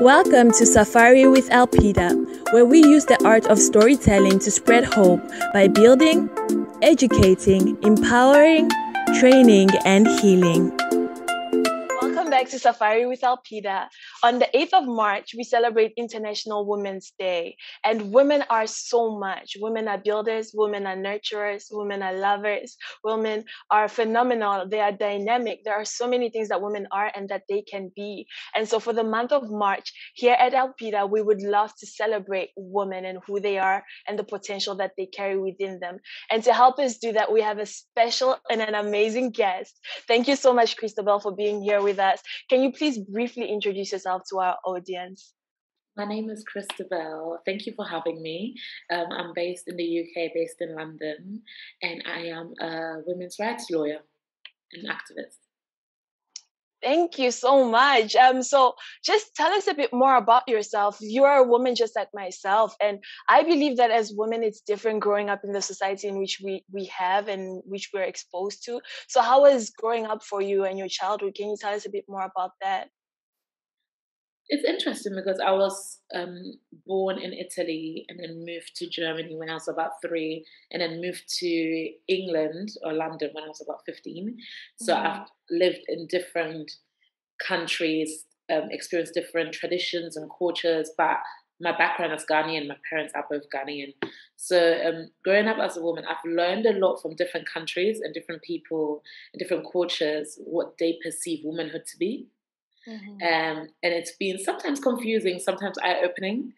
Welcome to Safari with Elpida, where we use the art of storytelling to spread hope by building, educating, empowering, training, and healing. Welcome back to Safari with Elpida. On the 8th of March, we celebrate International Women's Day. And women are so much. Women are builders, women are nurturers, women are lovers, women are phenomenal, they are dynamic. There are so many things that women are and that they can be. And so for the month of March, here at Elpida, we would love to celebrate women and who they are and the potential that they carry within them. And to help us do that, we have a special and an amazing guest. Thank you so much, Christabel, for being here with us. Can you please briefly introduce yourself to our audience? My name is Christabel. Thank you for having me. I'm based in the UK, based in London, and I am a women's rights lawyer and activist. Thank you so much. So just tell us a bit more about yourself. You are a woman just like myself. And I believe that as women, it's different growing up in the society in which we have and which we're exposed to. So how was growing up for you and your childhood? Can you tell us a bit more about that? It's interesting because I was born in Italy and then moved to Germany when I was about 3, and then moved to England or London when I was about 15. So I've lived in different countries, experienced different traditions and cultures, but my background is Ghanaian, my parents are both Ghanaian. So growing up as a woman, I've learned a lot from different countries and different people and different cultures, what they perceive womanhood to be. And it's been sometimes confusing, sometimes eye-opening.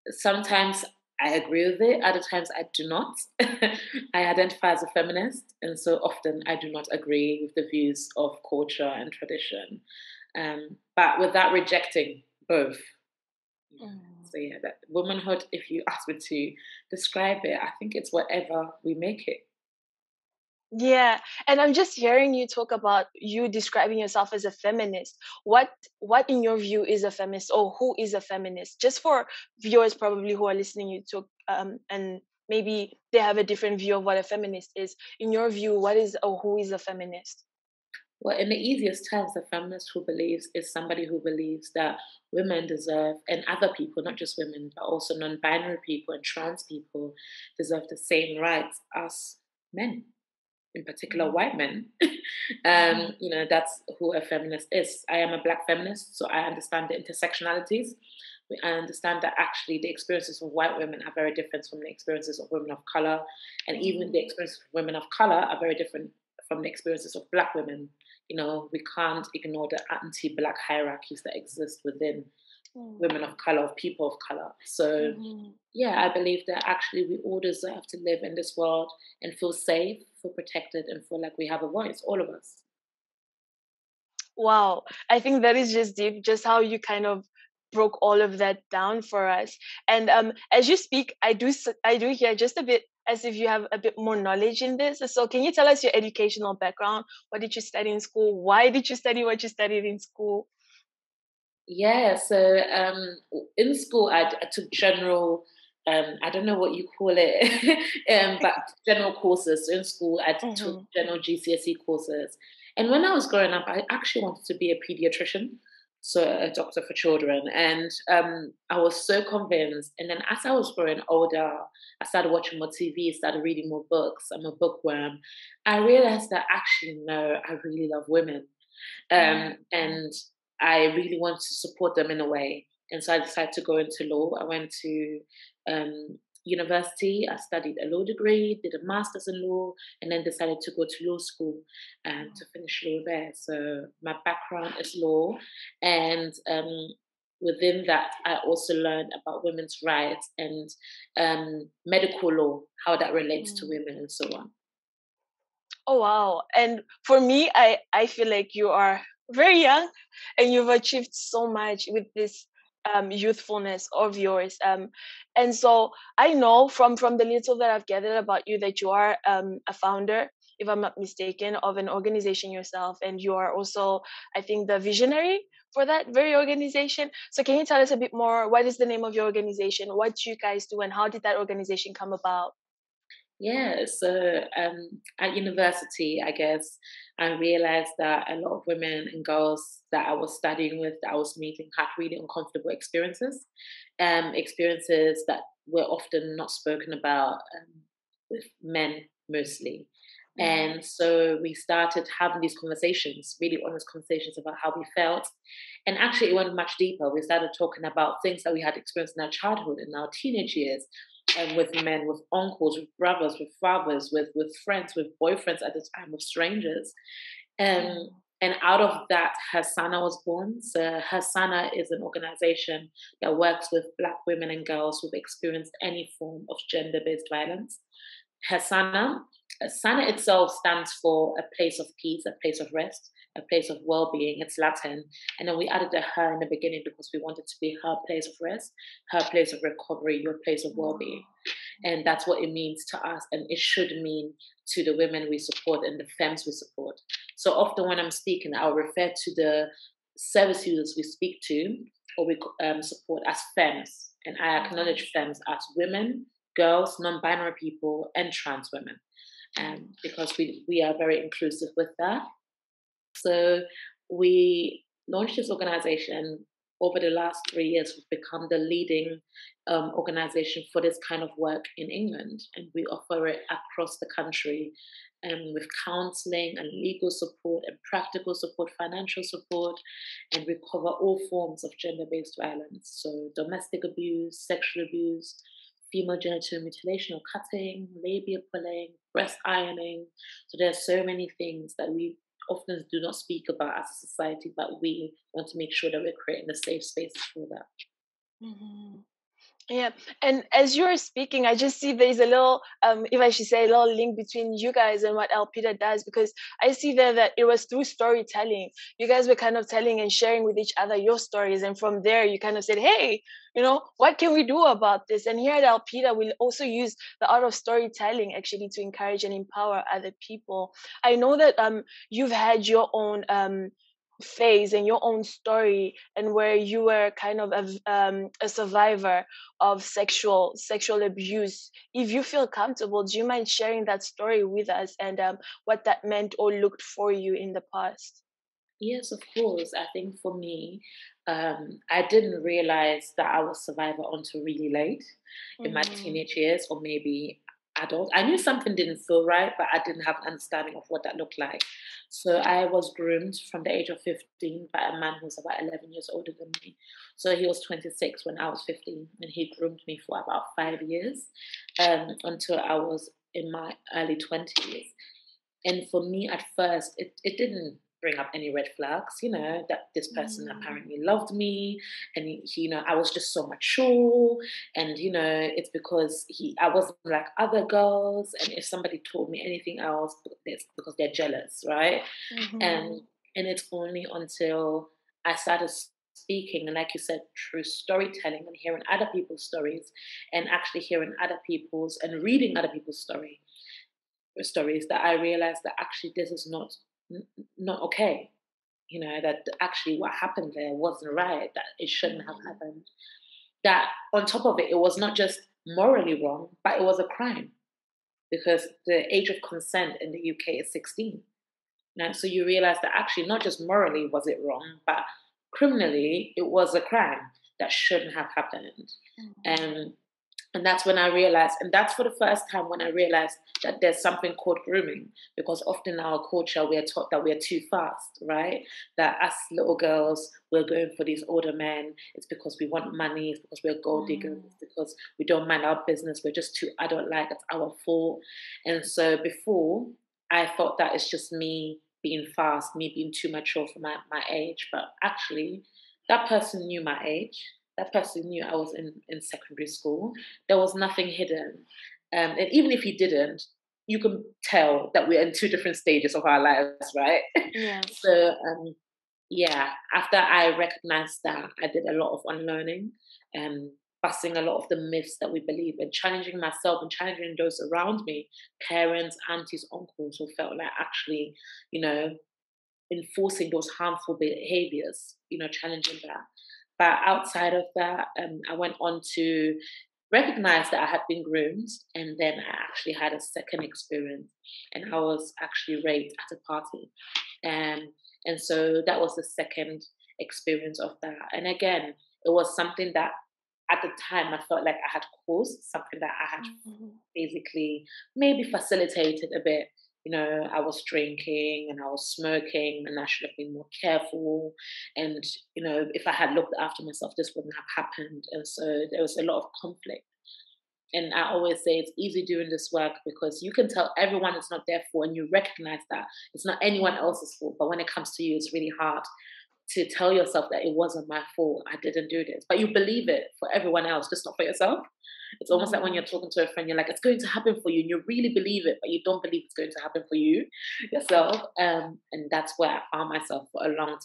Sometimes I agree with it, other times I do not. I identify as a feminist, and so often I do not agree with the views of culture and tradition. But without rejecting both. So yeah, that womanhood, if you ask me to describe it, I think it's whatever we make it. Yeah, and I'm just hearing you talk about you describing yourself as a feminist. What in your view is a feminist, or who is a feminist? Just for viewers probably who are listening you to and maybe they have a different view of what a feminist is. In your view, what is or who is a feminist? Well, in the easiest terms, a feminist who believes is somebody who believes that women deserve, and other people, not just women, but also non-binary people and trans people, deserve the same rights as men, in particular white men. That's who a feminist is. I am a Black feminist, so I understand the intersectionalities. I understand that actually the experiences of white women are very different from the experiences of women of color, and even the experiences of women of color are very different from the experiences of Black women. We can't ignore the anti-Black hierarchies that exist within women of color, of people of color. So, yeah, I believe that actually we all deserve to live in this world and feel safe, feel protected, and feel like we have a voice, all of us. Wow, I think that is just deep, just how you kind of broke all of that down for us. And as you speak, I do hear just a bit as if you have a bit more knowledge in this. So can you tell us your educational background? What did you study in school? Why did you study what you studied in school? Yeah, so in school I took general, I don't know what you call it, but general courses. So in school I took general GCSE courses. And when I was growing up, I actually wanted to be a pediatrician, so a doctor for children. And I was so convinced. And then as I was growing older, I started watching more TV, started reading more books. I'm a bookworm. I realized that actually, no, I really love women. And I really want to support them in a way. And so I decided to go into law. I went to university. I studied a law degree, did a master's in law, and then decided to go to law school to finish law there. So my background is law. And within that, I also learned about women's rights and medical law, how that relates to women and so on. Oh, wow. And for me, I feel like you are very young and you've achieved so much with this youthfulness of yours. And so I know from the little that I've gathered about you that you are a founder, if I'm not mistaken, of an organization yourself. And you are also, I think, the visionary for that very organization. So can you tell us a bit more? What is the name of your organization? What do you guys do? And how did that organization come about? Yeah, so at university, I guess, I realized that a lot of women and girls that I was studying with, that I was meeting, had really uncomfortable experiences, experiences that were often not spoken about with men mostly. Mm-hmm. And so we started having these conversations, really honest conversations about how we felt. And actually, it went much deeper. We started talking about things that we had experienced in our childhood, in our teenage years, and with men, with uncles, with brothers, with fathers, with friends, with boyfriends at the time, with strangers. And out of that, HERSANA was born. So HERSANA is an organization that works with Black women and girls who've experienced any form of gender-based violence. HERSANA, SANA itself stands for a place of peace, a place of rest, a place of well-being. It's Latin. And then we added a her in the beginning because we wanted to be her place of rest, her place of recovery, your place of well-being. And that's what it means to us. And it should mean to the women we support and the femmes we support. So often when I'm speaking, I'll refer to the service users we speak to or we support as femmes. And I acknowledge femmes as women, girls, non-binary people, and trans women. Because we are very inclusive with that. So we launched this organization. Over the last 3 years, we've become the leading organization for this kind of work in England. And we offer it across the country with counseling and legal support and practical support, financial support. And we cover all forms of gender-based violence. So domestic abuse, sexual abuse, female genital mutilation or cutting, labia pulling, breast ironing. So there are so many things that we often do not speak about as a society, but we want to make sure that we're creating a safe spaces for that. Mm-hmm. Yeah, and as you're speaking, I just see there's a little, if I should say, a little link between you guys and what Elpida does, because I see there that it was through storytelling. You guys were kind of telling and sharing with each other your stories, and from there, you kind of said, "Hey, what can we do about this?" And here at Elpida, we'll also use the art of storytelling actually to encourage and empower other people. I know that you've had your own phase and your own story, and where you were kind of a survivor of sexual abuse. If you feel comfortable, do you mind sharing that story with us, and what that meant or looked for you in the past? Yes, of course. I think for me, I didn't realize that I was a survivor until really late in my Mm-hmm. teenage years, or maybe adult. I knew something didn't feel right, but I didn't have an understanding of what that looked like. So I was groomed from the age of 15 by a man who was about 11 years older than me. So he was 26 when I was 15, and he groomed me for about 5 years until I was in my early 20s. And for me, at first, it didn't bring up any red flags, that this person apparently loved me. And, I was just so mature. And, it's because I wasn't like other girls. And if somebody told me anything else, it's because they're jealous, right? Mm-hmm. And it's only until I started speaking, and like you said, through storytelling and hearing other people's stories, and actually hearing other people's and reading other people's stories, that I realized that actually this is not okay. That actually what happened there wasn't right, that it shouldn't have happened. That on top of it, it was not just morally wrong, but it was a crime, because the age of consent in the UK is 16. So you realize that actually not just morally was it wrong, but criminally it was a crime that shouldn't have happened. And that's when I realized, and that's for the first time when I realized that there's something called grooming, because often in our culture we are taught that we are too fast, right? That us little girls, we're going for these older men. It's because we want money. It's because we're gold diggers. It's because we don't mind our business. We're just too adult-like. It's our fault. And so before, I thought that it's just me being fast, me being too mature for my age. But actually, that person knew my age. That person knew I was in secondary school. There was nothing hidden. And even if he didn't, you can tell that we're in two different stages of our lives, right? Yeah. So, after I recognized that, I did a lot of unlearning and busting a lot of the myths that we believe, and challenging myself and challenging those around me, parents, aunties, uncles, who felt like actually, enforcing those harmful behaviors, challenging that. But outside of that, I went on to recognized that I had been groomed, and then I actually had a second experience, and I was actually raped at a party. And so that was the second experience of that. And again, it was something that at the time I felt like I had caused, something that I had basically maybe facilitated a bit. You know, I was drinking and I was smoking, and I should have been more careful. And, you know, if I had looked after myself, this wouldn't have happened. And so there was a lot of conflict. And I always say it's easy doing this work because you can tell everyone it's not their fault, and you recognize that it's not anyone else's fault. But when it comes to you, it's really hard to tell yourself that it wasn't my fault, I didn't do this. But you believe it for everyone else, just not for yourself. It's almost like when you're talking to a friend, you're like, it's going to happen for you, and you really believe it, but you don't believe it's going to happen for you yourself. And that's where I found myself for a long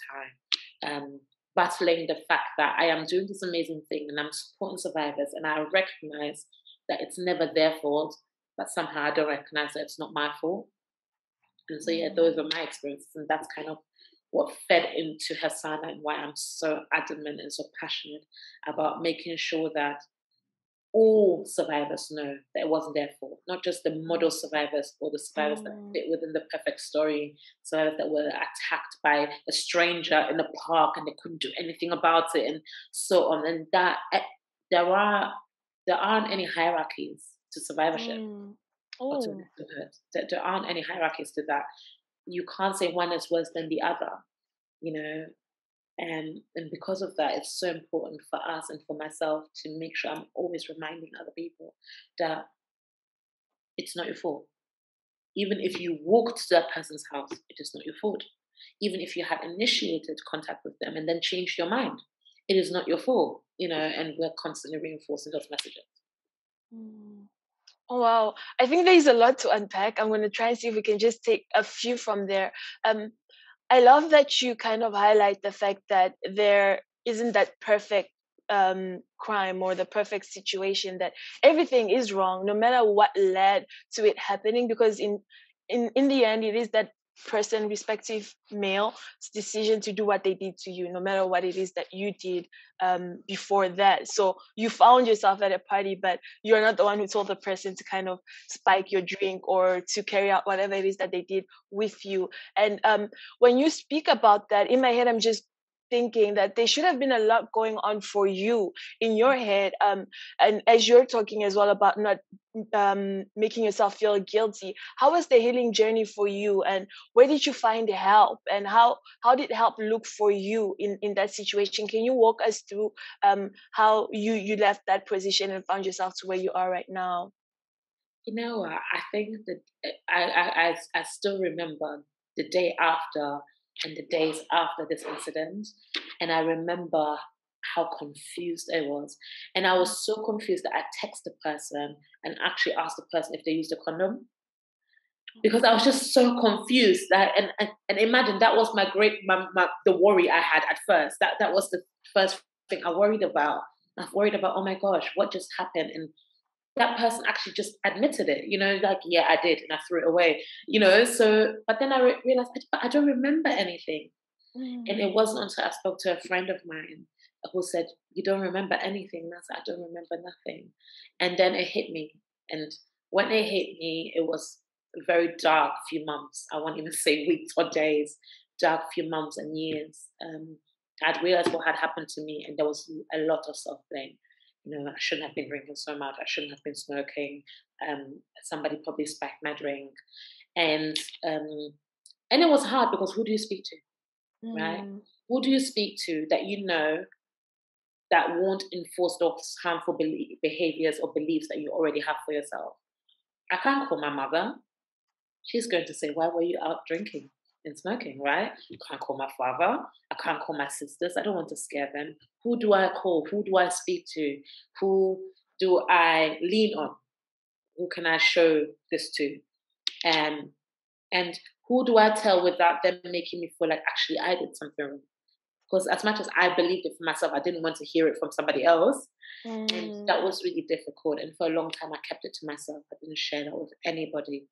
time, battling the fact that I am doing this amazing thing and I'm supporting survivors, and I recognize that it's never their fault, but somehow I don't recognize that it's not my fault. And so, yeah, those were my experiences, and that's kind of what fed into HERSANA, and why I'm so adamant and so passionate about making sure that all survivors know that it wasn't their fault, not just the model survivors or the survivors that fit within the perfect story, survivors that were attacked by a stranger in a park and they couldn't do anything about it, and so on. And that there aren't any hierarchies to survivorship or to victimhood. There aren't any hierarchies to that. You can't say one is worse than the other, you know. And because of that, it's so important for us and for myself to make sure I'm always reminding other people that it's not your fault. Even if you walked to that person's house, it is not your fault. Even if you had initiated contact with them and then changed your mind, it is not your fault, you know, and we're constantly reinforcing those messages. Oh, wow. I think there's a lot to unpack. I'm going to try and see if we can just take a few from there. I love that you kind of highlight the fact that there isn't that perfect crime or the perfect situation, that everything is wrong, no matter what led to it happening, because in the end, it is that person, respective male's decision to do what they did to you, no matter what it is that you did before that. So you found yourself at a party, but you're not the one who told the person to kind of spike your drink or to carry out whatever it is that they did with you. And when you speak about that, in my head, I'm just thinking that there should have been a lot going on for you in your head, and as you're talking as well about not making yourself feel guilty, how was the healing journey for you, and where did you find help, and how did help look for you in that situation? Can you walk us through how you left that position and found yourself to where you are right now? You know, I think that I still remember the day after and the days after this incident, and I remember how confused I was. And I was so confused that I texted the person and actually asked the person if they used a condom, because I was just so confused. That and imagine that was the worry I had at first. That was the first thing I worried about. I worried about, oh my gosh, what just happened? And that person actually just admitted it, you know, like, yeah, I did, and I threw it away, you know. So, but then I realized I don't remember anything. And it wasn't until I spoke to a friend of mine who said, you don't remember anything? And I said, I don't remember nothing. And then it hit me. And when it hit me, it was a very dark few months. I won't even say weeks or days, dark few months and years. I'd realized what had happened to me, and there was a lot of self-blame. You know, I shouldn't have been drinking so much. I shouldn't have been smoking. Somebody probably spiked my drink. And it was hard, because who do you speak to? Right? Who do you speak to that you know that won't enforce those harmful behaviors or beliefs that you already have for yourself? I can't call my mother. She's going to say, why were you out drinking and smoking, right? I can't call my father. I can't call my sisters. I don't want to scare them. Who do I call? Who do I speak to? Who do I lean on? Who can I show this to? And who do I tell without them making me feel like actually I did something wrong? Because as much as I believed it for myself, I didn't want to hear it from somebody else. And that was really difficult. And for a long time, I kept it to myself. I didn't share that with anybody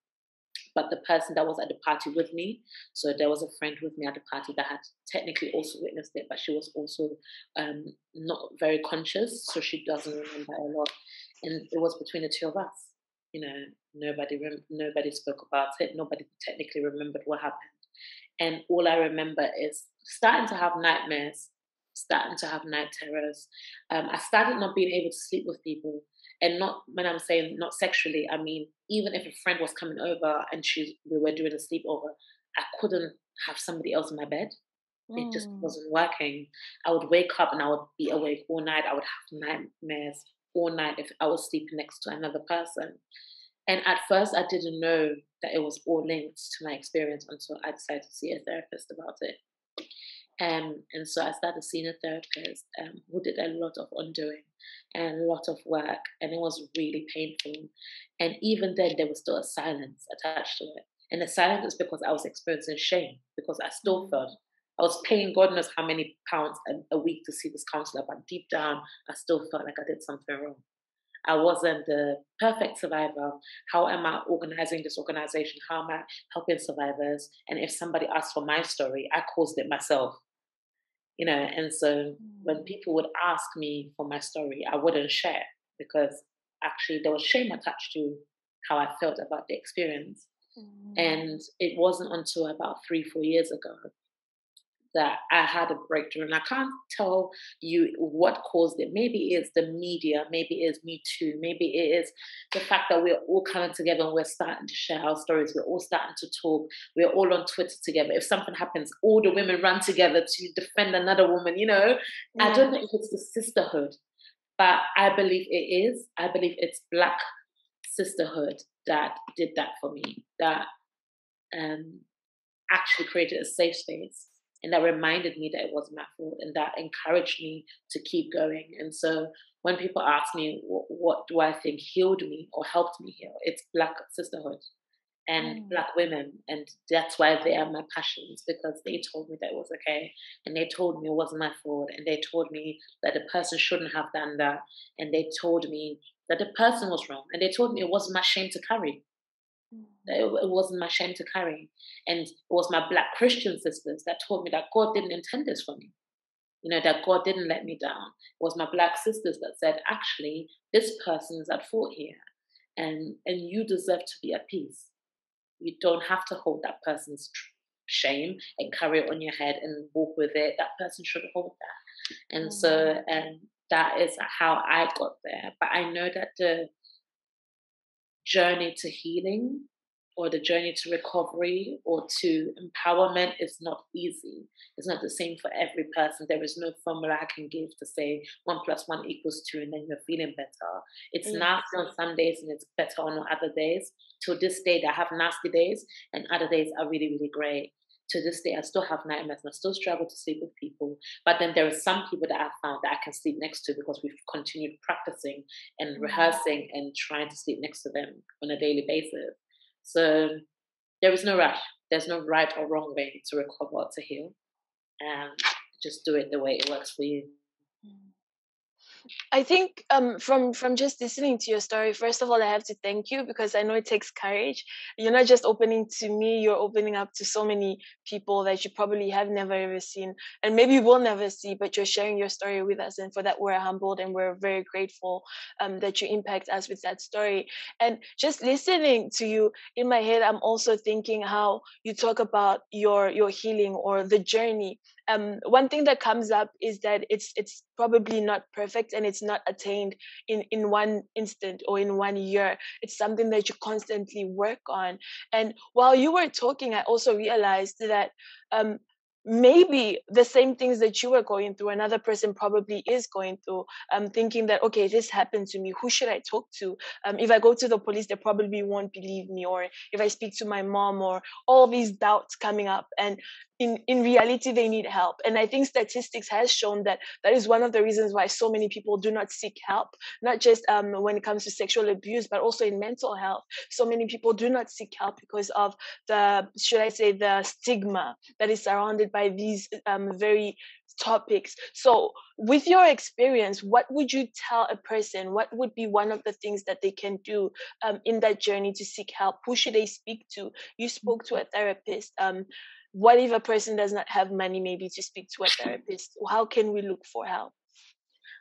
but the person that was at the party with me. So there was a friend with me at the party that had technically also witnessed it, but she was also not very conscious, so she doesn't remember a lot. and it was between the two of us. You know, nobody spoke about it. Nobody technically remembered what happened. And all I remember is starting to have nightmares, starting to have night terrors. I started not being able to sleep with people. And not, when I'm saying not sexually, I mean, even if a friend was coming over and we were doing a sleepover, I couldn't have somebody else in my bed. It just wasn't working. I would wake up and I would be awake all night. I would have nightmares all night if I was sleeping next to another person. And at first, I didn't know that it was all linked to my experience until I decided to see a therapist about it. And so I started seeing a therapist who did a lot of undoing and a lot of work, and it was really painful. And even then, there was still a silence attached to it. And the silence is because I was experiencing shame, because I still felt I was paying God knows how many pounds a week to see this counselor, but deep down, I still felt like I did something wrong. I wasn't the perfect survivor. How am I organizing this organization? How am I helping survivors? And if somebody asked for my story, I caused it myself. You know, and so when people would ask me for my story, I wouldn't share, because actually there was shame attached to how I felt about the experience. And it wasn't until about 3-4 years ago that I had a breakthrough. And I can't tell you what caused it. Maybe it's the media, maybe it's Me Too, maybe it is the fact that we're all coming together and we're starting to share our stories. We're all starting to talk. We're all on Twitter together. If something happens, all the women run together to defend another woman, you know. I don't know if it's the sisterhood, but I believe it is. I believe it's Black sisterhood that did that for me, that actually created a safe space. And that reminded me that it wasn't my fault, and that encouraged me to keep going. And so when people ask me, what do I think healed me or helped me heal? It's Black sisterhood and Black women. And that's why they are my passions, because they told me that it was okay. And they told me it wasn't my fault. And they told me that the person shouldn't have done that. And they told me that the person was wrong. And they told me it wasn't my shame to carry. It wasn't my shame to carry. And it was my Black Christian sisters that told me that God didn't intend this for me. You know, that God didn't let me down. It was my Black sisters that said, actually, this person is at fault here. And you deserve to be at peace. You don't have to hold that person's shame and carry it on your head and walk with it. That person should hold that. And so that is how I got there. But I know that the journey to healing, or the journey to recovery or to empowerment, is not easy. It's not the same for every person. There is no formula I can give to say 1 + 1 = 2 and then you're feeling better. It's nasty on some days and it's better on other days. To this day, I have nasty days and other days are really, really great. To this day, I still have nightmares and I still struggle to sleep with people. But then there are some people that I found that I can sleep next to, because we've continued practicing and rehearsing and trying to sleep next to them on a daily basis. So there is no rush. There's no right or wrong way to recover or to heal. And just do it the way it works for you. I think from just listening to your story, first of all, I have to thank you, because I know it takes courage. You're not just opening to me, you're opening up to so many people that you probably have never ever seen and maybe will never see, but you're sharing your story with us. And for that, we're humbled and we're very grateful that you impact us with that story. And just listening to you, in my head, I'm also thinking how you talk about your healing or the journey. One thing that comes up is that it's probably not perfect and it's not attained in one instant or in 1 year. It's something that you constantly work on. And while you were talking, I also realized that maybe the same things that you were going through, another person probably is going through, thinking that, okay, this happened to me. Who should I talk to? If I go to the police, they probably won't believe me. Or if I speak to my mom, or all these doubts coming up. And in reality, they need help. And I think statistics has shown that is one of the reasons why so many people do not seek help, not just when it comes to sexual abuse, but also in mental health. So many people do not seek help because of the stigma that is surrounded by these very topics. So with your experience, what would you tell a person? What would be one of the things that they can do in that journey to seek help? Who should they speak to? You spoke to a therapist. What if a person does not have money maybe to speak to a therapist? How can we look for help?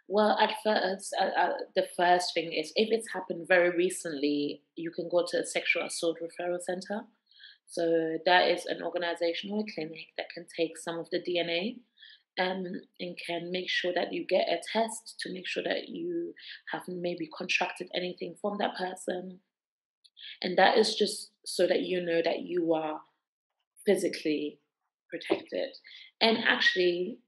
Well, at first, the first thing is if it's happened very recently, you can go to a sexual assault referral center. So that is an organization or a clinic that can take some of the DNA, and can make sure that you get a test to make sure that you haven't maybe contracted anything from that person. And that is just so that you know that you are physically protected. And actually,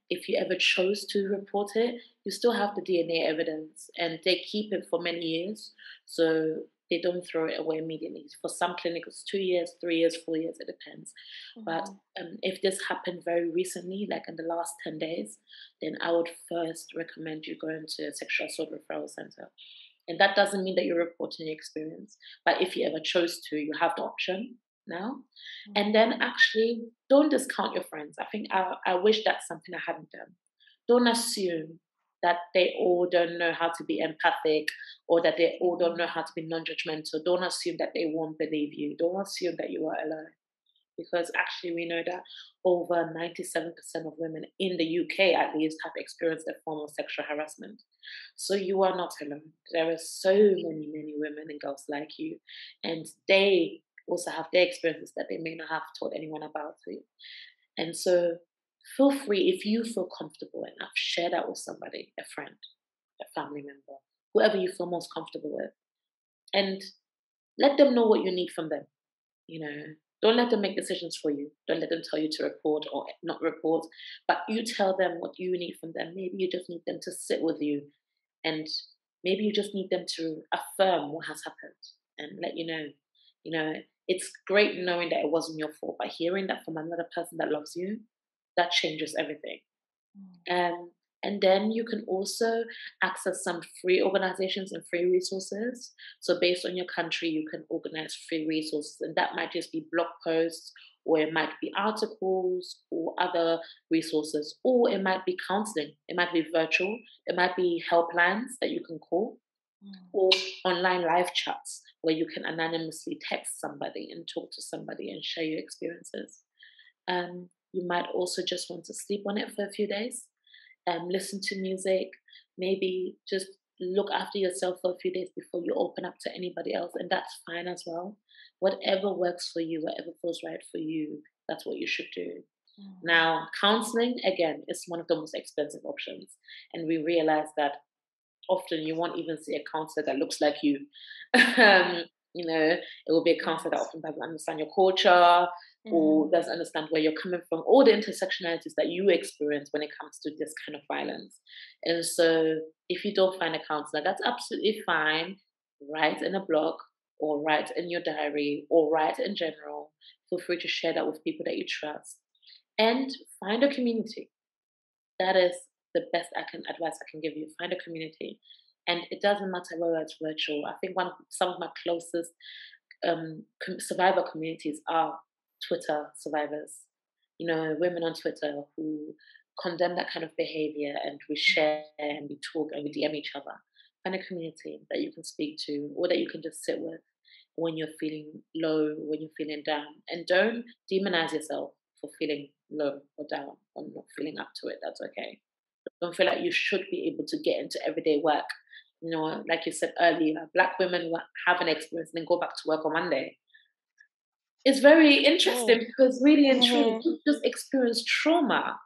if you ever chose to report it, you still have the DNA evidence, and they keep it for many years. So they don't throw it away immediately. For some clinics, 2 years, 3 years, 4 years, it depends. But if this happened very recently, like in the last 10 days, then I would first recommend you going to a sexual assault referral center. And that doesn't mean that you're reporting your experience. But if you ever chose to, you have the option now. And then actually, don't discount your friends. I think I wish that's something I hadn't done. Don't assume that they all don't know how to be empathic, or that they all don't know how to be non-judgmental. Don't assume that they won't believe you. Don't assume that you are alone. Because actually, we know that over 97% of women in the UK, at least, have experienced a form of sexual harassment. So you are not alone. There are so many, many women and girls like you, and they also have their experiences that they may not have told anyone about. And so feel free, if you feel comfortable enough, share that with somebody, a friend, a family member, whoever you feel most comfortable with, and let them know what you need from them. Don't let them make decisions for you. Don't let them tell you to report or not report, but you tell them what you need from them. Maybe you just need them to sit with you, and maybe you just need them to affirm what has happened and let you know. It's great knowing that it wasn't your fault, but hearing that from another person that loves you, that changes everything. And then you can also access some free organizations and free resources. So based on your country, you can organize free resources, and that might just be blog posts, or it might be articles or other resources, or it might be counseling. It might be virtual. It might be helplines that you can call, or online live chats where you can anonymously text somebody and talk to somebody and share your experiences. You might also just want to sleep on it for a few days, listen to music, maybe just look after yourself for a few days before you open up to anybody else, and that's fine as well. Whatever works for you, whatever feels right for you, that's what you should do. Now, counseling, again, is one of the most expensive options, and we realize that often you won't even see a counselor that looks like you. It will be a counselor that often doesn't understand your culture, or doesn't understand where you're coming from, all the intersectionalities that you experience when it comes to this kind of violence. And so if you don't find a counselor, that's absolutely fine. Write in a blog, or write in your diary, or write in general. Feel free to share that with people that you trust. And find a community. That is the best advice I can give you. Find a community. And it doesn't matter whether it's virtual. I think some of my closest survivor communities are Twitter survivors. Women on Twitter who condemn that kind of behavior, and we share and we talk and we DM each other. Find a community that you can speak to, or that you can just sit with when you're feeling low, when you're feeling down. And don't demonize yourself for feeling low or down or not feeling up to it. That's okay. Don't feel like you should be able to get into everyday work. Like you said earlier, Black women have an experience and then go back to work on Monday. It's very interesting because really and truly, you just experience trauma.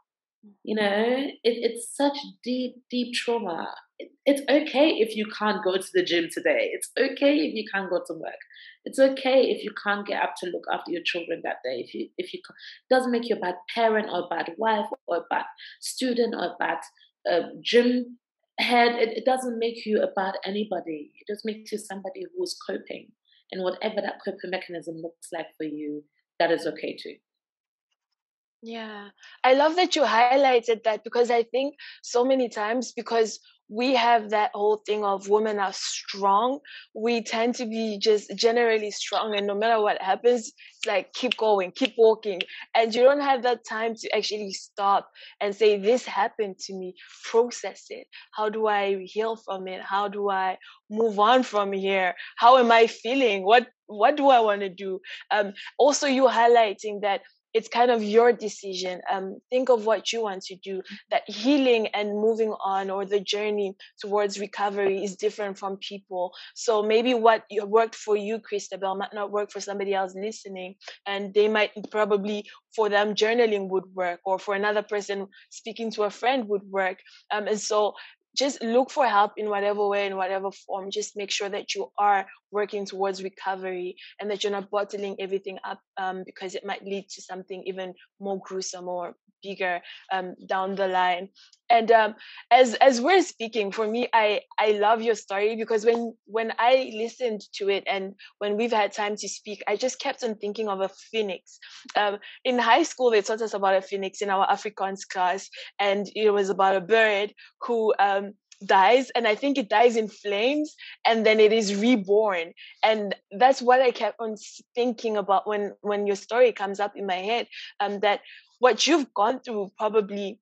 It's such deep, deep trauma. It's okay if you can't go to the gym today. It's okay if you can't go to work. It's okay if you can't get up to look after your children that day. If you doesn't make you a bad parent or a bad wife or a bad student or a bad gym head. It doesn't make you a bad anybody. It just makes you somebody who's coping. And whatever that coping mechanism looks like for you, that is okay too. Yeah, I love that you highlighted that, because I think so many times, because we have that whole thing of women are strong, we tend to be just generally strong, and no matter what happens, it's like keep going, keep walking, and you don't have that time to actually stop and say, this happened to me, process it. How do I heal from it? How do I move on from here? How am I feeling? What do I want to do? Also, you highlighting that it's kind of your decision. Think of what you want to do. That healing and moving on, or the journey towards recovery, is different from people. So maybe what worked for you, Christabel, might not work for somebody else listening, and they might probably, for them, journaling would work, or for another person, speaking to a friend would work. And so just look for help in whatever way, in whatever form. Just make sure that you are working towards recovery, and that you're not bottling everything up, because it might lead to something even more gruesome or bigger down the line. And as we're speaking, for me, I love your story, because when I listened to it, and when we've had time to speak, I just kept on thinking of a phoenix. In high school, they taught us about a phoenix in our Afrikaans class, and it was about a bird who dies, and I think it dies in flames, and then it is reborn. And that's what I kept on thinking about when your story comes up in my head, that what you've gone through probably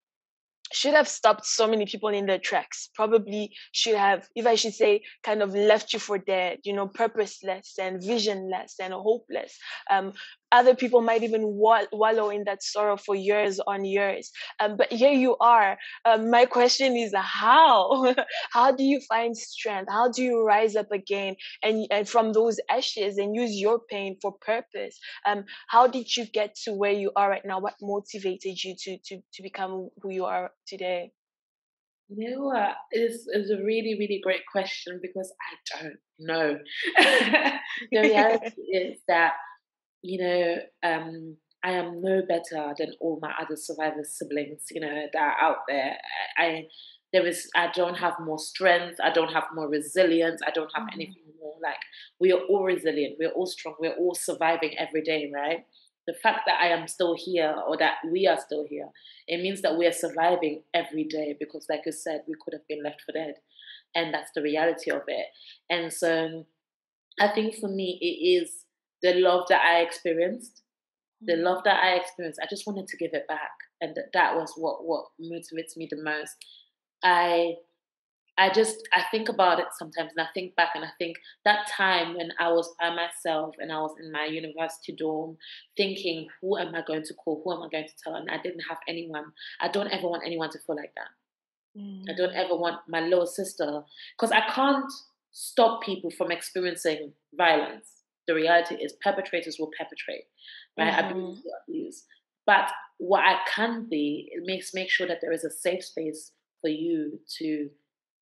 should have stopped so many people in their tracks. Probably should have, if I should say, kind of left you for dead, purposeless and visionless and hopeless. Other people might even wallow in that sorrow for years on years. But here you are. My question is, how? How do you find strength? How do you rise up again and from those ashes, and use your pain for purpose? How did you get to where you are right now? What motivated you to become who you are today? You know what? It's a really, really great question, because I don't know. The reality is that, I am no better than all my other survivor siblings, that are out there. I don't have more strength. I don't have more resilience. I don't have anything more. Like, we are all resilient. We're all strong. We're all surviving every day, right? The fact that I am still here, or that we are still here, it means that we are surviving every day, because, like I said, we could have been left for dead. And that's the reality of it. And so I think for me, it is the love that I experienced. The love that I experienced, I just wanted to give it back. And that was what motivates me the most. I think about it sometimes, and I think back, and I think that time when I was by myself and I was in my university dorm, thinking, who am I going to call? Who am I going to tell? And I didn't have anyone. I don't ever want anyone to feel like that. I don't ever want my little sister, because I can't stop people from experiencing violence. The reality is, perpetrators will perpetrate, right? Abuse will abuse. But what I can be, it make sure that there is a safe space for you to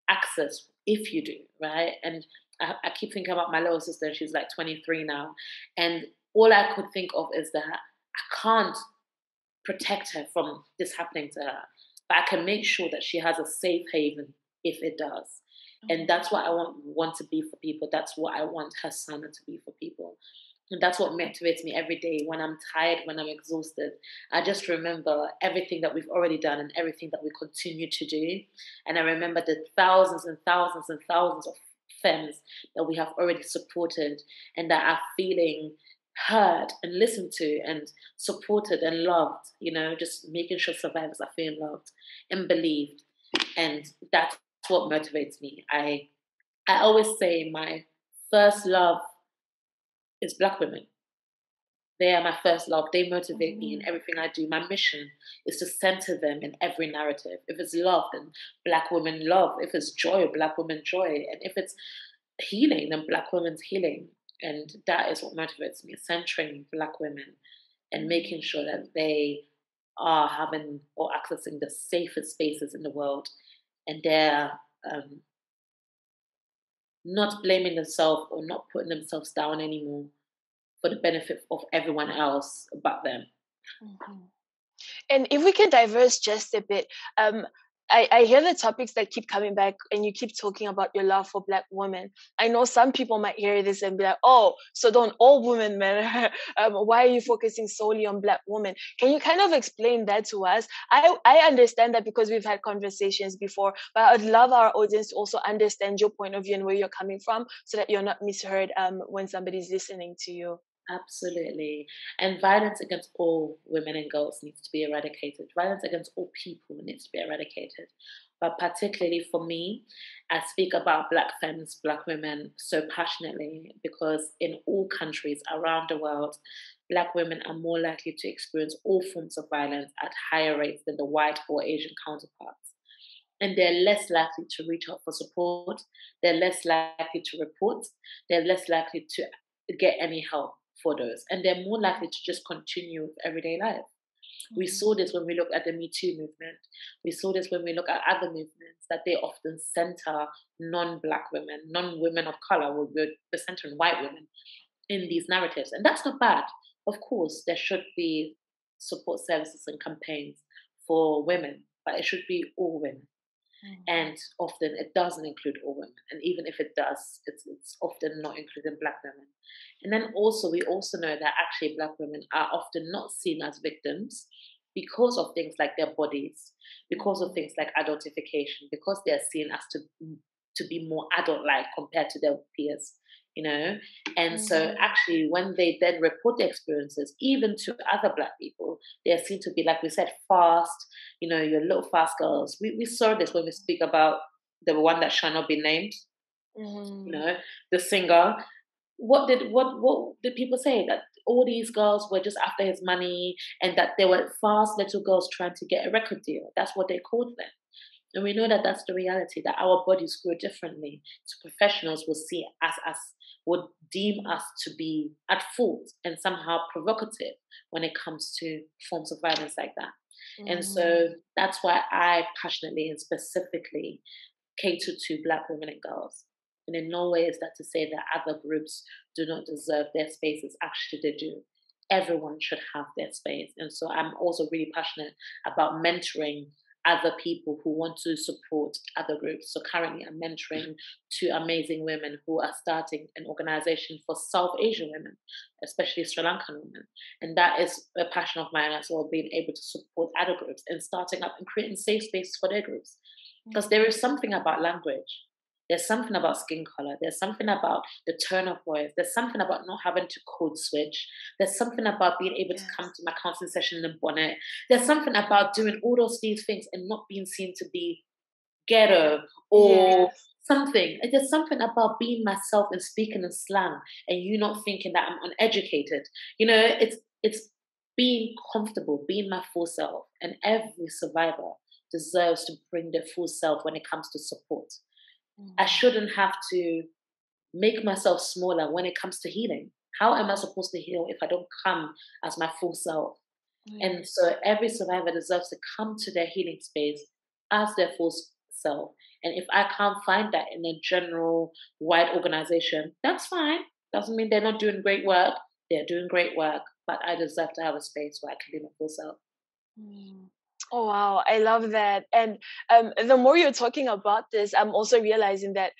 access if you do, right? And I keep thinking about my little sister. She's like 23 now, and all I could think of is that I can't protect her from this happening to her, but I can make sure that she has a safe haven if it does. And that's what I want to be for people. That's what I want HERSANA to be for people. And that's what motivates me every day. When I'm tired, when I'm exhausted, I just remember everything that we've already done and everything that we continue to do. And I remember the thousands and thousands and thousands of femmes that we have already supported, and that are feeling heard and listened to and supported and loved, just making sure survivors are feeling loved and believed. And that's what motivates me. I always say my first love is Black women. They are my first love. They motivate me in everything I do. My mission is to center them in every narrative. If it's love, then Black women love. If it's joy, Black women joy. And if it's healing, then Black women's healing. And that is what motivates me, centering Black women and making sure that they are having or accessing the safest spaces in the world. And they're not blaming themselves or not putting themselves down anymore for the benefit of everyone else but them. And if we can diverse just a bit, I hear the topics that keep coming back, and you keep talking about your love for Black women. I know some people might hear this and be like, oh, so don't all women matter? Why are you focusing solely on Black women? Can you kind of explain that to us? I understand that because we've had conversations before, but I'd love our audience to also understand your point of view and where you're coming from, so that you're not misheard when somebody's listening to you. Absolutely. And violence against all women and girls needs to be eradicated. Violence against all people needs to be eradicated. But particularly for me, I speak about Black femmes, Black women so passionately because in all countries around the world, Black women are more likely to experience all forms of violence at higher rates than the white or Asian counterparts. And they're less likely to reach out for support, they're less likely to report, they're less likely to get any help for those, and they're more likely to just continue with everyday life. We saw this when we look at the Me Too movement. We saw this when we look at other movements, that they often center non-Black women, non-women of color, we're centering white women in these narratives. And that's not bad. Of course, there should be support services and campaigns for women, but it should be all women. And often it doesn't include all women. And even if it does, it's often not including Black women. And then also, we also know that actually Black women are often not seen as victims because of things like their bodies, because of things like adultification, because they're seen as to be more adult-like compared to their peers, you know? And so actually when they then report their experiences, even to other Black people, they're seen to be, like we said, fast, you know, your little fast girls. We saw this when we speak about the one that shall not be named, you know, the singer. What did people say? That all these girls were just after his money and that they were fast little girls trying to get a record deal. That's what they called them. And we know that that's the reality, that our bodies grow differently. So professionals will see us, would deem us to be at fault and somehow provocative when it comes to forms of violence like that. And so that's why I passionately and specifically cater to Black women and girls. And in no way is that to say that other groups do not deserve their spaces. Actually, they do. Everyone should have their space. And so I'm also really passionate about mentoring other people who want to support other groups. So currently I'm mentoring 2 amazing women who are starting an organization for South Asian women, especially Sri Lankan women. And that is a passion of mine as well, being able to support other groups and starting up and creating safe spaces for their groups. Because there is something about language. There's something about skin color. There's something about the tone of voice. There's something about not having to code switch. There's something about being able to come to my counseling session in a bonnet. There's something about doing all these things and not being seen to be ghetto or something. There's something about being myself and speaking in slang and you not thinking that I'm uneducated. You know, it's being comfortable, being my full self. And every survivor deserves to bring their full self when it comes to support. I shouldn't have to make myself smaller when it comes to healing. How am I supposed to heal if I don't come as my full self? And so every survivor deserves to come to their healing space as their full self. And if I can't find that in a general wide organization, that's fine. Doesn't mean they're not doing great work. They're doing great work, but I deserve to have a space where I can be my full self. Oh, wow. I love that. And the more you're talking about this, I'm also realizing that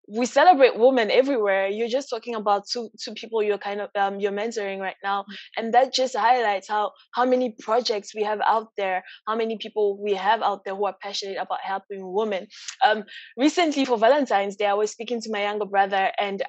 we celebrate women everywhere. You're just talking about two people you're kind of you're mentoring right now, and that just highlights how many projects we have out there, how many people we have out there who are passionate about helping women. Recently for Valentine's Day, I was speaking to my younger brother, and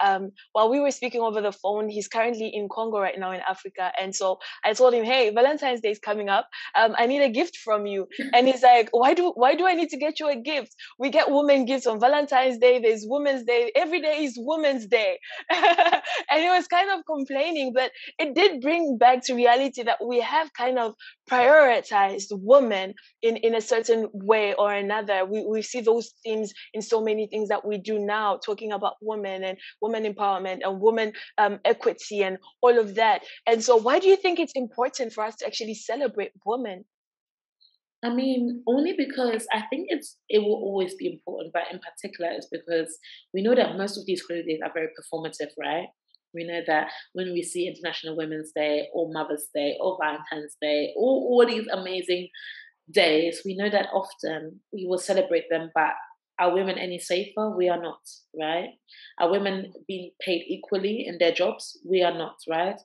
while we were speaking over the phone, he's currently in Congo right now in Africa, and so I told him, hey, Valentine's Day is coming up. I need a gift from you, and he's like, why do I need to get you a gift? We get women gifts on Valentine's Day. There's Women's Day. Every day is Women's Day. And he was kind of complaining, but it did bring back to reality that we have kind of prioritized women in a certain way or another. We see those themes in so many things that we do now, talking about women and women empowerment and women equity and all of that. And so why do you think it's important for us to actually celebrate women? I mean, only because I think it will always be important, but in particular it's because we know that most of these holidays are very performative, right? We know that when we see International Women's Day or Mother's Day or Valentine's Day or all these amazing days, we know that often we will celebrate them, but are women any safer? We are not, right? Are women being paid equally in their jobs? We are not, right?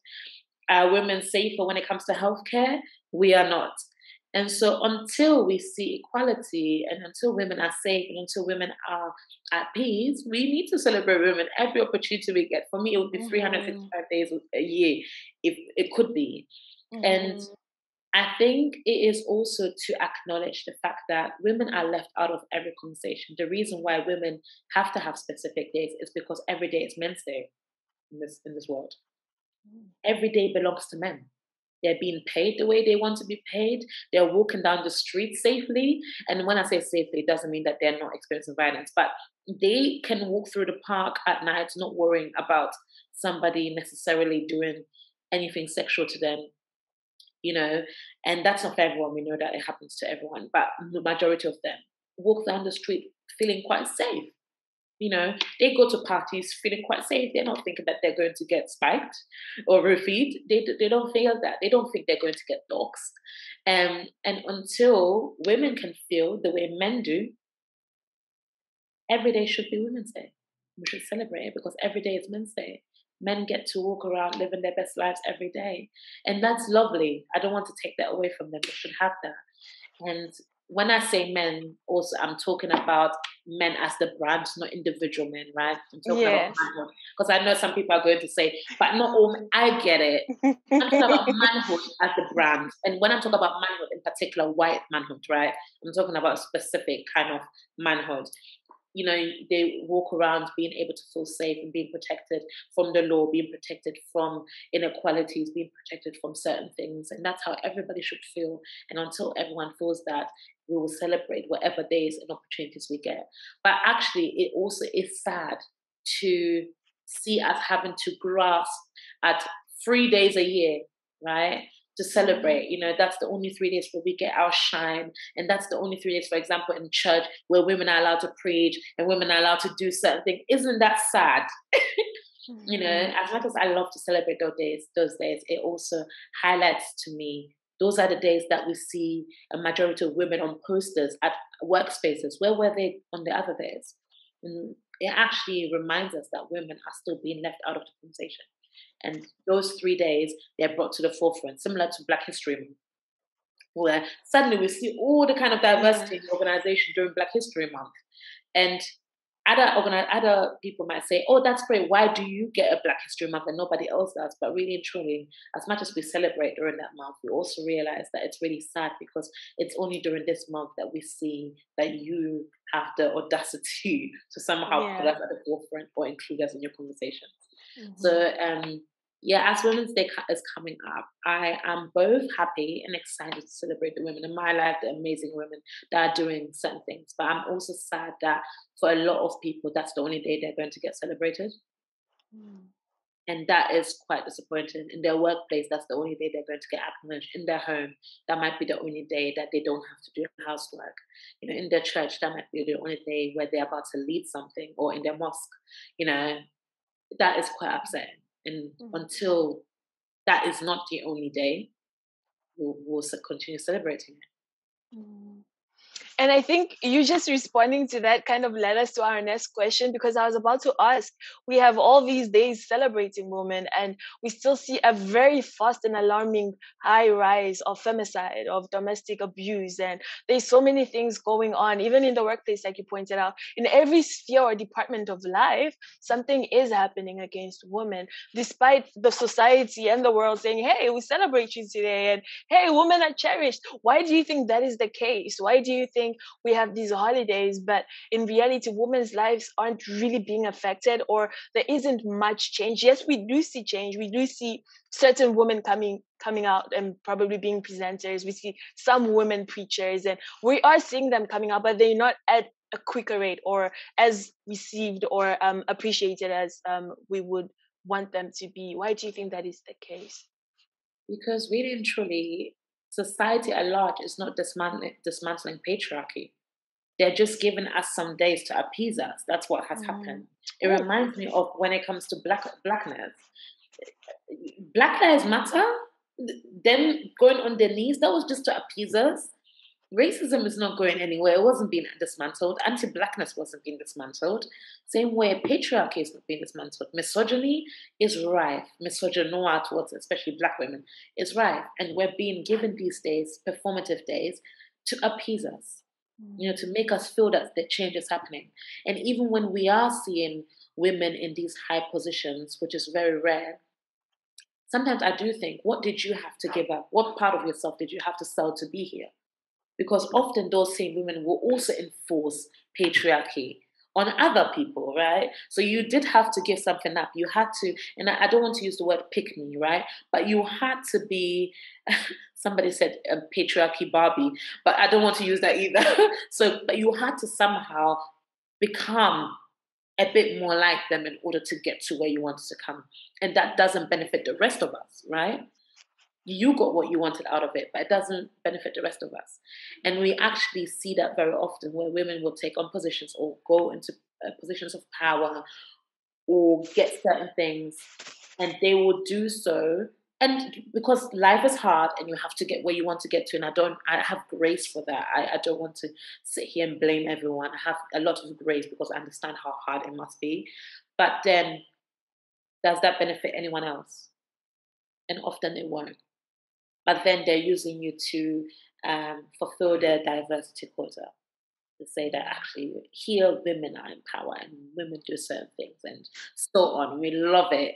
Are women safer when it comes to healthcare? We are not. And so until we see equality and until women are safe and until women are at peace, we need to celebrate women every opportunity we get. For me, it would be 365 days a year if it could be. And I think it is also to acknowledge the fact that women are left out of every conversation. The reason why women have to have specific days is because every day is Men's Day in this world. Every day belongs to men. They're being paid the way they want to be paid. They're walking down the street safely. And when I say safely, it doesn't mean that they're not experiencing violence, but they can walk through the park at night not worrying about somebody necessarily doing anything sexual to them, you know. And that's not for everyone. We know that it happens to everyone, but the majority of them walk down the street feeling quite safe. You know, they go to parties feeling quite safe. They're not thinking that they're going to get spiked or roofied. They don't feel that. They don't think they're going to get doxxed. And until women can feel the way men do, every day should be Women's Day. We should celebrate it because every day is Men's Day. Men get to walk around living their best lives every day. And that's lovely. I don't want to take that away from them. They should have that. And when I say men, also, I'm talking about men as the brand, not individual men, right? I'm talking about manhood. Because I know some people are going to say, but not all men. I get it. I'm talking about manhood as the brand. And when I'm talking about manhood, in particular, white manhood, right? I'm talking about a specific kind of manhood. You know, they walk around being able to feel safe and being protected from the law, being protected from inequalities, being protected from certain things. And that's how everybody should feel. And until everyone feels that, we will celebrate whatever days and opportunities we get. But actually, it also is sad to see us having to grasp at 3 days a year, right? To celebrate, you know, that's the only 3 days where we get our shine. And that's the only 3 days, for example, in church where women are allowed to preach and women are allowed to do certain things. Isn't that sad? You know, as much as I love to celebrate those days, it also highlights to me, those are the days that we see a majority of women on posters at workspaces. Where were they on the other days? And it actually reminds us that women are still being left out of the conversation. And those 3 days, they're brought to the forefront, similar to Black History Month, where suddenly we see all the kind of diversity in the organization during Black History Month. And other people might say, oh, that's great. Why do you get a Black History Month and nobody else does? But really and truly, as much as we celebrate during that month, we also realize that it's really sad because it's only during this month that we see that you have the audacity to somehow put us at the forefront or include us in your conversation. So, as Women's Day is coming up, I am both happy and excited to celebrate the women in my life, the amazing women that are doing certain things. But I'm also sad that for a lot of people, that's the only day they're going to get celebrated. And that is quite disappointing. In their workplace, that's the only day they're going to get acknowledged. In their home, that might be the only day that they don't have to do housework. You know, in their church, that might be the only day where they're about to lead something, or in their mosque. You know, that is quite upsetting. And until that is not the only day, we'll continue celebrating it. And I think you just responding to that kind of led us to our next question, because I was about to ask, we have all these days celebrating women, and we still see a very fast and alarming high rise of femicide, of domestic abuse. And there's so many things going on, even in the workplace, like you pointed out. In every sphere or department of life, something is happening against women, despite the society and the world saying, hey, we celebrate you today, and hey, women are cherished. Why do you think that is the case? Why do you think we have these holidays, but in reality, women's lives aren't really being affected, or there isn't much change? Yes, we do see change. We do see certain women coming out and probably being presenters. We see some women preachers, and we are seeing them coming out, but they're not at a quicker rate or as received or appreciated as we would want them to be. Why do you think that is the case? Because really and truly, society at large is not dismantling patriarchy. They're just giving us some days to appease us. That's what has happened. It reminds me of when it comes to blackness. Black Lives Matter, them going on their knees, that was just to appease us. racism is not going anywhere. It wasn't being dismantled. Anti-blackness wasn't being dismantled. Same way, patriarchy is not being dismantled. Misogyny is rife. Misogynoir towards especially black women is rife. And we're being given these days, performative days, to appease us, to make us feel that the change is happening. And even when we are seeing women in these high positions, which is very rare, sometimes I do think, what did you have to give up? What part of yourself did you have to sell to be here? Because often those same women will also enforce patriarchy on other people, right? So you did have to give something up. You had to, and I don't want to use the word pick me, right? But you had to be, somebody said patriarchy Barbie, but I don't want to use that either. But you had to somehow become a bit more like them in order to get to where you wanted to come. And that doesn't benefit the rest of us, right? You got what you wanted out of it, but it doesn't benefit the rest of us. And we actually see that very often, where women will take on positions or go into positions of power or get certain things, and they will do so. And because life is hard and you have to get where you want to get to, and I have grace for that. I don't want to sit here and blame everyone. I have a lot of grace because I understand how hard it must be. But then, does that benefit anyone else? And often it won't. But then they're using you to fulfill their diversity quota. To say that actually here women are in power and women do certain things and so on. We love it.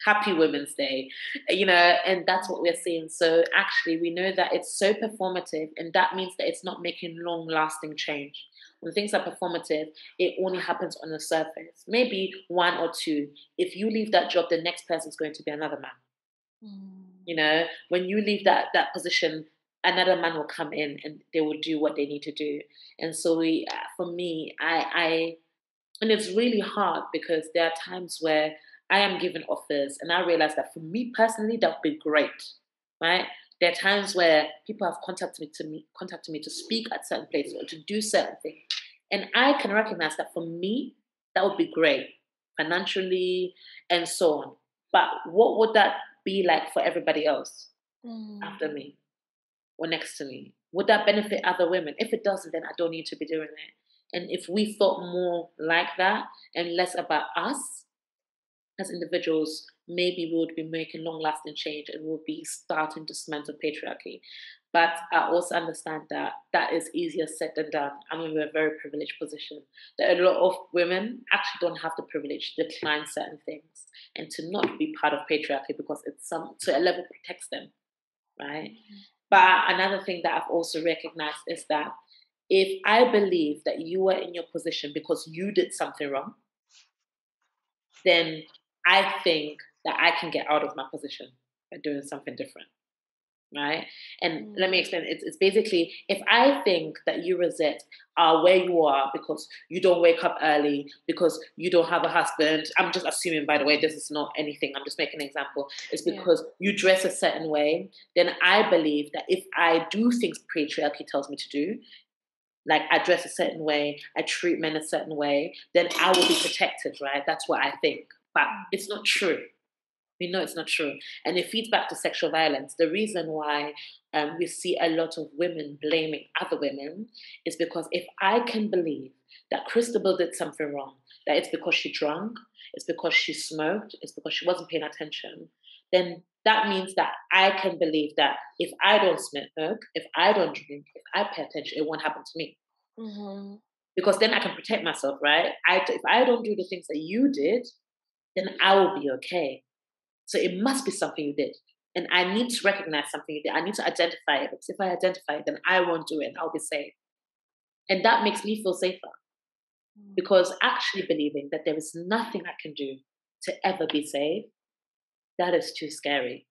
Happy Women's Day, and that's what we're seeing. So actually we know that it's so performative, and that means that it's not making long-lasting change. When things are performative, it only happens on the surface. Maybe one or two. If you leave that job, the next person is going to be another man. When you leave that position, another man will come in and they will do what they need to do. And so for me, and it's really hard because there are times where I am given offers and I realize that for me personally, that would be great, right? There are times where people have contacted me to speak at certain places or to do certain things. And I can recognize that for me, that would be great financially and so on. But what would that be like for everybody else after me or next to me? Would that benefit other women? If it doesn't, then I don't need to be doing it. And if we thought more like that and less about us as individuals, maybe we would be making long-lasting change and we'll be starting to dismantle patriarchy. But I also understand that that is easier said than done. I'm in a very privileged position. That a lot of women actually don't have the privilege to decline certain things and to not be part of patriarchy because it's to a level protects them, right? But another thing that I've also recognized is that if I believe that you were in your position because you did something wrong, then I think that I can get out of my position by doing something different, right? And let me explain. It's basically, if I think that you, Rosette, are where you are because you don't wake up early, because you don't have a husband, I'm just assuming, by the way, this is not anything, I'm just making an example, it's because you dress a certain way, then I believe that if I do things patriarchy tells me to do, like I dress a certain way, I treat men a certain way, then I will be protected, right? That's what I think. But it's not true. We know it's not true. And it feeds back to sexual violence. The reason why we see a lot of women blaming other women is because if I can believe that Christabel did something wrong, that it's because she drank, it's because she smoked, it's because she wasn't paying attention, then that means that I can believe that if I don't smoke, if I don't drink, if I pay attention, it won't happen to me. Because then I can protect myself, right? If I don't do the things that you did, then I will be okay. So it must be something you did. And I need to recognize something you did. I need to identify it. Because if I identify it, then I won't do it. I'll be safe. And that makes me feel safer. Because actually believing that there is nothing I can do to ever be safe, that is too scary.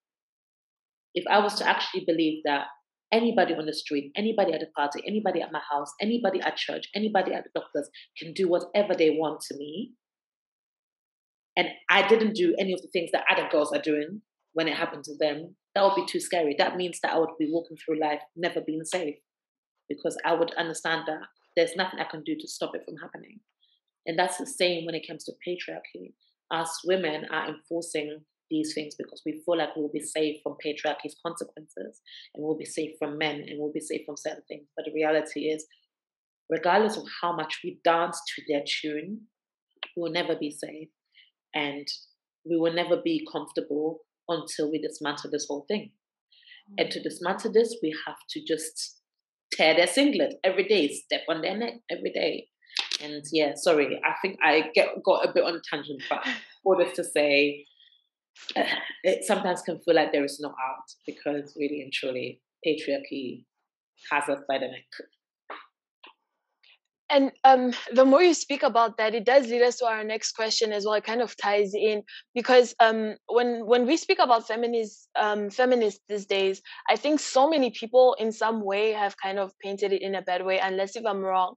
If I was to actually believe that anybody on the street, anybody at the party, anybody at my house, anybody at church, anybody at the doctor's can do whatever they want to me, and I didn't do any of the things that other girls are doing when it happened to them, that would be too scary. That means that I would be walking through life never being safe, because I would understand that there's nothing I can do to stop it from happening. And that's the same when it comes to patriarchy. Us women are enforcing these things because we feel like we'll be safe from patriarchy's consequences, and we'll be safe from men, and we'll be safe from certain things. But the reality is, regardless of how much we dance to their tune, we will never be safe, and we will never be comfortable until we dismantle this whole thing. And to dismantle this, we have to just tear their singlet every day, step on their neck every day. And yeah, sorry, I think I got a bit on a tangent, but all this to say, it sometimes can feel like there is no out, because really and truly, patriarchy has us by the neck. And the more you speak about that, it does lead us to our next question as well. It kind of ties in because when we speak about feminists these days, I think so many people in some way have kind of painted it in a bad way, unless if I'm wrong,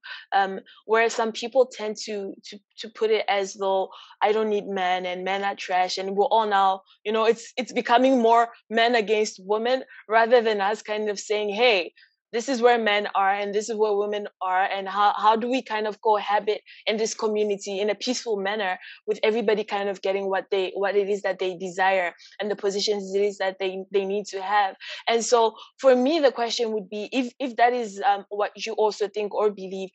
where some people tend to put it as though I don't need men and men are trash, and we're all now, it's becoming more men against women rather than us kind of saying, hey, this is where men are and this is where women are, and how do we kind of cohabit in this community in a peaceful manner with everybody kind of getting what it is that they desire and the positions it is that they need to have. And so for me, the question would be, if that is what you also think or believe,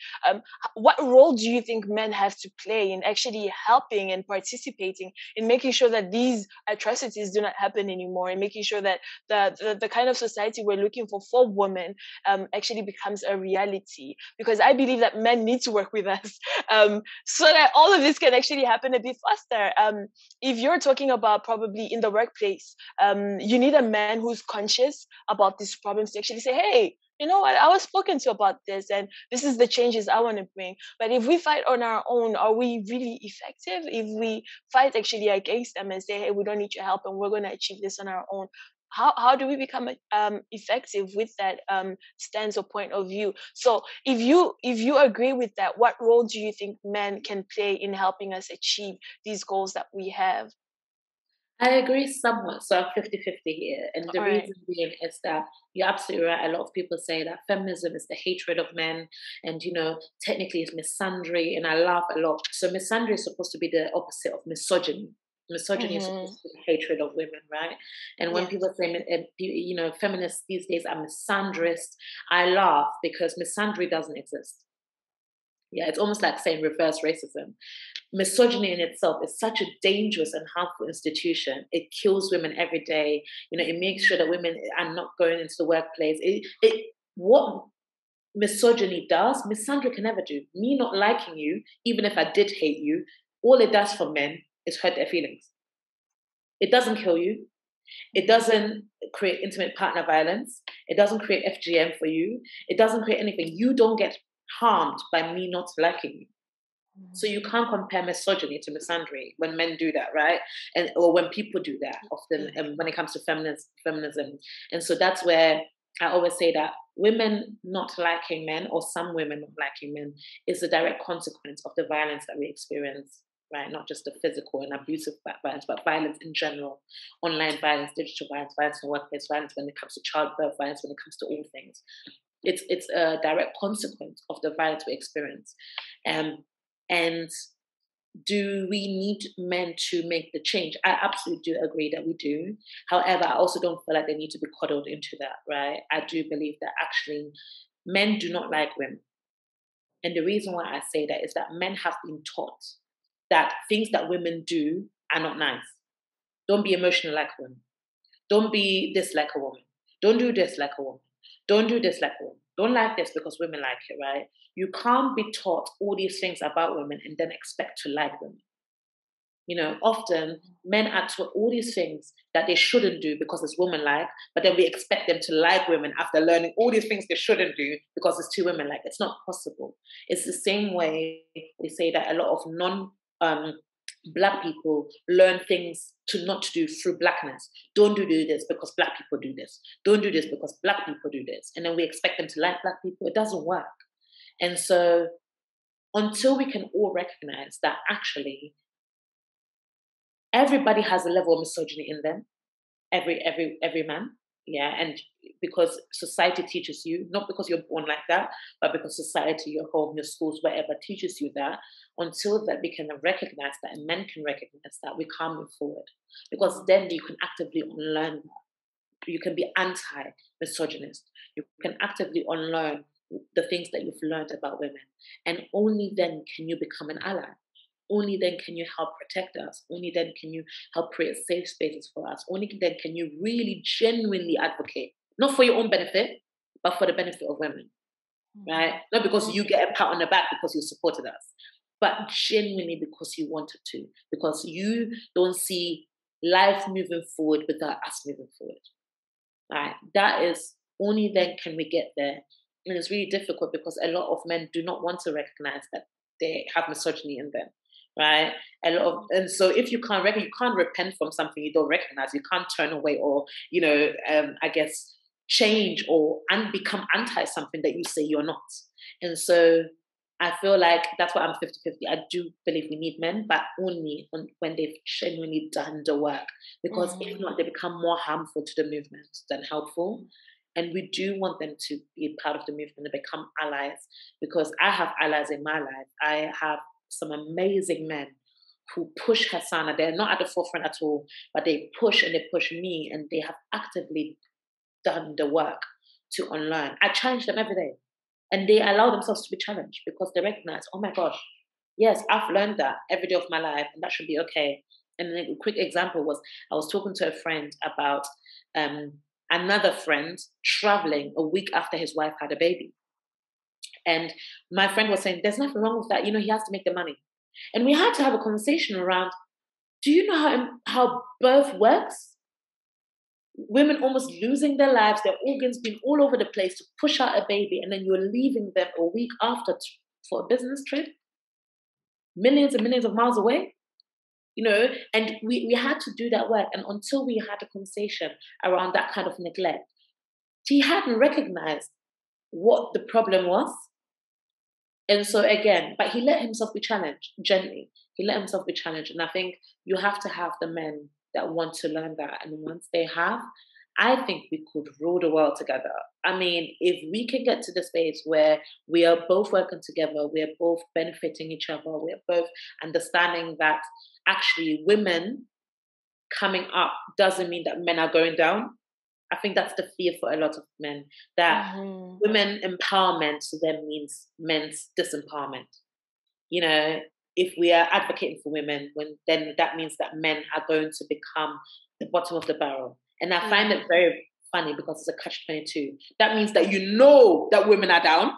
what role do you think men have to play in actually helping and participating in making sure that these atrocities do not happen anymore, and making sure that the kind of society we're looking for women actually becomes a reality? Because I believe that men need to work with us so that all of this can actually happen a bit faster. If you're talking about probably in the workplace, you need a man who's conscious about these problems to actually say, hey, you know what, I was spoken to about this, and this is the changes I want to bring. But if we fight on our own, are we really effective? If we fight actually against them and say, hey, we don't need your help and we're going to achieve this on our own, how do we become effective with that stance or point of view? So if you agree with that, what role do you think men can play in helping us achieve these goals that we have? I agree somewhat. So I'm 50-50 here. And the reason being is that you're absolutely right. A lot of people say that feminism is the hatred of men, and, technically it's misandry. And I laugh a lot. So misandry is supposed to be the opposite of misogyny. Misogyny is supposed to be hatred of women, right? And when people say, feminists these days are misandrist, I laugh because misandry doesn't exist. Yeah, it's almost like saying reverse racism. Misogyny in itself is such a dangerous and harmful institution. It kills women every day. It makes sure that women are not going into the workplace. What misogyny does, misandry can never do. Me not liking you, even if I did hate you, all it does for men is hurt their feelings. It doesn't kill you. It doesn't create intimate partner violence. It doesn't create FGM for you. It doesn't create anything. You don't get harmed by me not liking you. So you can't compare misogyny to misandry when men do that, right? Or when people do that often, when it comes to feminism. And so that's where I always say that women not liking men, or some women not liking men, is a direct consequence of the violence that we experience, right? Not just the physical and abusive violence, but violence in general. Online violence, digital violence, violence in the workplace, violence when it comes to childbirth, violence when it comes to all things. It's a direct consequence of the violence we experience. And do we need men to make the change? I absolutely do agree that we do. However, I also don't feel like they need to be coddled into that, right? I do believe that actually men do not like women. And the reason why I say that is that men have been taught that things that women do are not nice. Don't be emotional like a woman. Don't be this like a woman. Don't do this like a woman. Don't do this like a woman. Don't like this because women like it, right? You can't be taught all these things about women and then expect to like them. Often men are taught all these things that they shouldn't do because it's woman-like, but then we expect them to like women after learning all these things they shouldn't do because it's too women-like. It's not possible. It's the same way we say that a lot of Black people learn things to not do through Blackness. Don't do this because Black people do this. Don't do this because Black people do this. And then we expect them to like Black people. It doesn't work. And so until we can all recognize that actually everybody has a level of misogyny in them, every man, Yeah, and because society teaches you, not because you're born like that, but because society, your home, your schools, wherever teaches you that, until that we can recognize that and men can recognize that, we can't move forward. Because then you can actively unlearn that. You can be anti-misogynist. You can actively unlearn the things that you've learned about women. And only then can you become an ally. Only then can you help protect us. Only then can you help create safe spaces for us. Only then can you really genuinely advocate, not for your own benefit, but for the benefit of women, right? Not because you get a pat on the back because you supported us, but genuinely because you wanted to, because you don't see life moving forward without us moving forward, right? That is, only then can we get there. And it's really difficult because a lot of men do not want to recognize that they have misogyny in them, right? And so if you can't you can't repent from something you don't recognize. You can't turn away or, I guess, change or become anti something that you say you're not. And so I feel like that's why I'm 50-50. I do believe we need men, but only when they've genuinely done the work. Because if not, they become more harmful to the movement than helpful. And we do want them to be part of the movement and become allies, because I have allies in my life. I have some amazing men who push HERSANA. They're not at the forefront at all, but they push and they push me, and they have actively done the work to unlearn. I challenge them every day, and they allow themselves to be challenged because they recognize, oh my gosh, yes, I've learned that every day of my life, and that should be okay. And a quick example was, I was talking to a friend about another friend traveling a week after his wife had a baby. And my friend was saying, there's nothing wrong with that. He has to make the money. And we had to have a conversation around, do you know how birth works? Women almost losing their lives, their organs being all over the place to push out a baby, and then you're leaving them a week after for a business trip, millions and millions of miles away. And we had to do that work. And until we had a conversation around that kind of neglect, he hadn't recognized what the problem was. And so again, but he let himself be challenged gently. He let himself be challenged. And I think you have to have the men that want to learn that. And once they have, I think we could rule the world together. I mean, if we can get to the space where we are both working together, we are both benefiting each other, we are both understanding that actually women coming up doesn't mean that men are going down. I think that's the fear for a lot of men, that women empowerment to them means men's disempowerment. If we are advocating for women, then that means that men are going to become the bottom of the barrel. And I find it very funny because it's a catch-22. That means that that women are down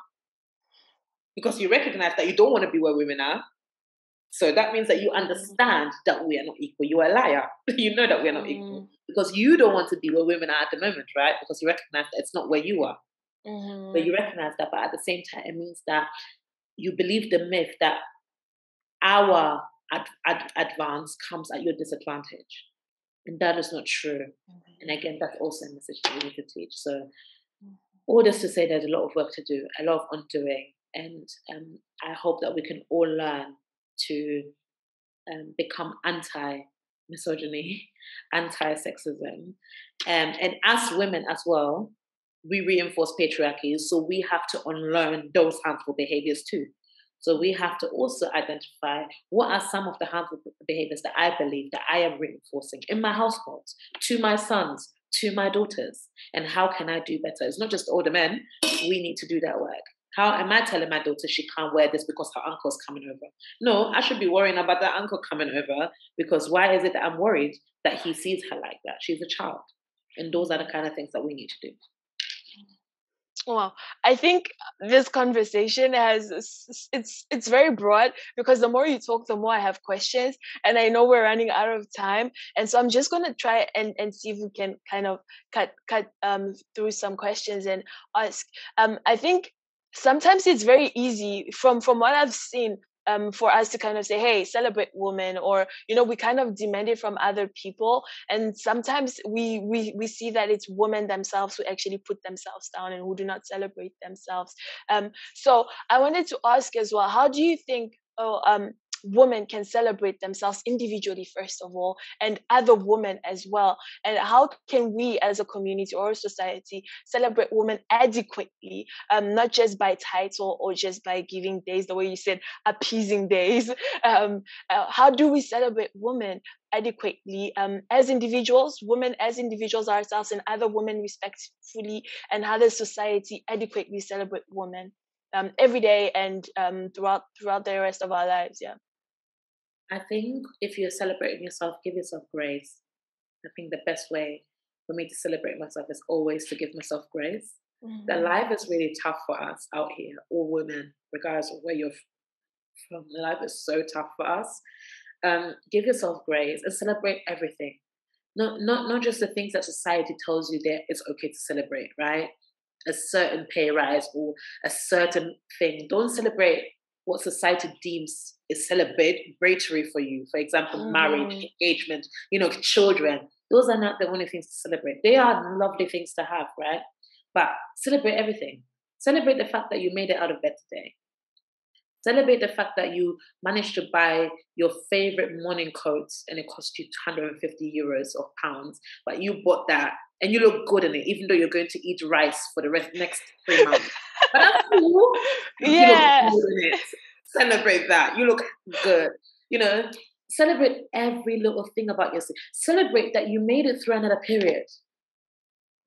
because you recognize that you don't want to be where women are. So that means that you understand that we are not equal. You are a liar. You know that we are not equal because you don't want to be where women are at the moment, right? Because you recognize that it's not where you are. But you recognize that, but at the same time, it means that you believe the myth that our advance comes at your disadvantage. And that is not true. And again, that's also a message that we need to teach. So all this to say, there's a lot of work to do, a lot of undoing. And I hope that we can all learn to become anti-misogyny, anti-sexism. And as women as well, we reinforce patriarchy. So we have to unlearn those harmful behaviors too. So we have to also identify what are some of the harmful behaviors that I believe that I am reinforcing in my household, to my sons, to my daughters, and how can I do better? It's not just all the men. We need to do that work. How am I telling my daughter she can't wear this because her uncle's coming over? No, I should be worrying about that uncle coming over, because why is it that I'm worried that he sees her like that? She's a child. And those are the kind of things that we need to do. Wow, I think this conversation it's very broad, because the more you talk, the more I have questions, and I know we're running out of time, and so I'm just gonna try and see if we can kind of cut through some questions and ask. I think sometimes it's very easy from what I've seen. For us to kind of say, hey, celebrate women, or, we kind of demand it from other people. And sometimes we see that it's women themselves who actually put themselves down and who do not celebrate themselves. So I wanted to ask as well, how do you think, women can celebrate themselves individually, first of all, and other women as well? And how can we as a community or a society celebrate women adequately, not just by title or just by giving days, the way you said, appeasing days? How do we celebrate women adequately as individuals, women as individuals ourselves, and other women respectfully, and how does society adequately celebrate women every day and throughout the rest of our lives? Yeah. I think if you're celebrating yourself, give yourself grace. I think the best way for me to celebrate myself is always to give myself grace. That life is really tough for us out here, all women, regardless of where you're from. Life is so tough for us. Give yourself grace and celebrate everything. Not just the things that society tells you that it's okay to celebrate, right? A certain pay rise or a certain thing. Don't celebrate what society deems is celebratory for you. For example, marriage, engagement, children. Those are not the only things to celebrate. They are lovely things to have, right? But celebrate everything. Celebrate the fact that you made it out of bed today. Celebrate the fact that you managed to buy your favorite morning coat and it cost you 250 euros or pounds, but you bought that and you look good in it, even though you're going to eat rice for the next 3 months. But that's cool. Yeah. You look good in it. Celebrate that. You look good. Celebrate every little thing about yourself. Celebrate that you made it through another period.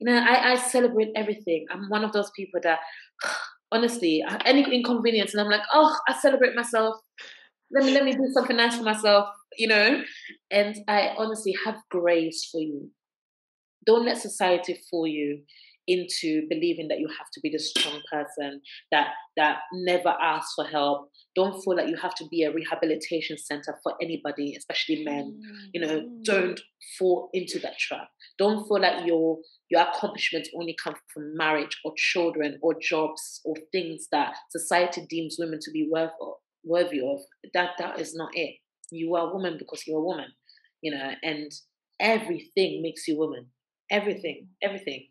I celebrate everything. I'm one of those people that, honestly, any inconvenience, and I'm like, oh, I celebrate myself. Let me do something nice for myself, And I honestly have grace for you. Don't let society fool you into believing that you have to be the strong person that never asks for help. Don't feel like you have to be a rehabilitation center for anybody, especially men. Don't fall into that trap. Don't feel like your accomplishments only come from marriage or children or jobs or things that society deems women to be worthy of. That is not it. You are a woman because you're a woman, and everything makes you woman. Everything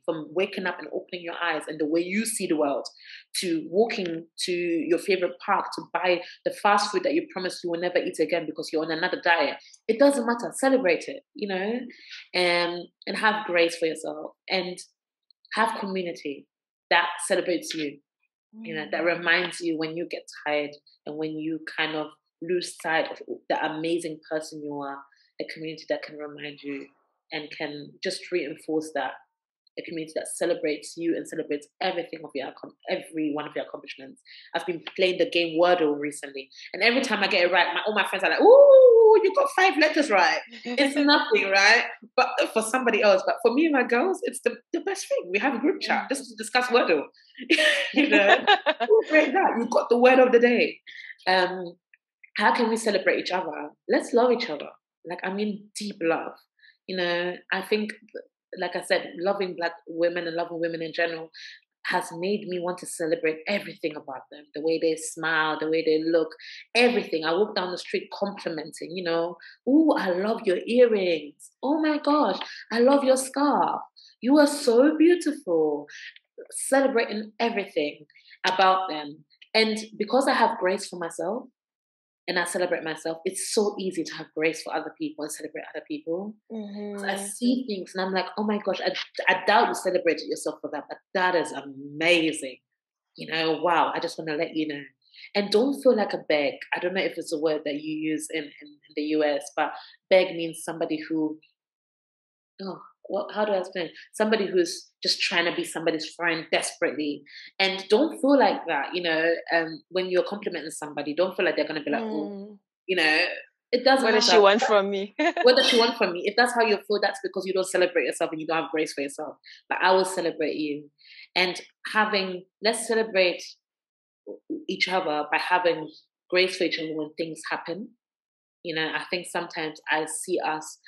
from waking up and opening your eyes and the way you see the world, to walking to your favorite park to buy the fast food that you promised you will never eat again because you're on another diet. It doesn't matter. Celebrate it, and have grace for yourself and have community that celebrates you, that reminds you when you get tired and when you kind of lose sight of the amazing person you are, a community that can remind you and can just reinforce that, a community that celebrates you and celebrates every one of your accomplishments. I've been playing the game Wordle recently, and every time I get it right, all my friends are like, "Ooh, you got 5 letters right." It's nothing, right? But for somebody else, but for me and my girls, it's the best thing. We have a group chat just to discuss Wordle. Celebrate that. You got the word of the day. How can we celebrate each other? Let's love each other. Deep love. I think, like I said, loving Black women and loving women in general has made me want to celebrate everything about them. The way they smile, the way they look, everything. I walk down the street complimenting, "Ooh, I love your earrings. Oh my gosh, I love your scarf. You are so beautiful." Celebrating everything about them. And because I have grace for myself, and I celebrate myself, it's so easy to have grace for other people and celebrate other people. I see things and I'm like, oh my gosh, I doubt you celebrated yourself for that, but that is amazing. Wow, I just want to let you know. And don't feel like a beg. I don't know if it's a word that you use in the US, but beg means somebody who, how do I explain? Somebody who's just trying to be somebody's friend desperately. And don't feel like that, when you're complimenting somebody, don't feel like they're going to be like, it doesn't matter. What does she want from me? What does she want from me? If that's how you feel, that's because you don't celebrate yourself and you don't have grace for yourself. But I will celebrate you. And let's celebrate each other by having grace for each other when things happen. I think sometimes I see us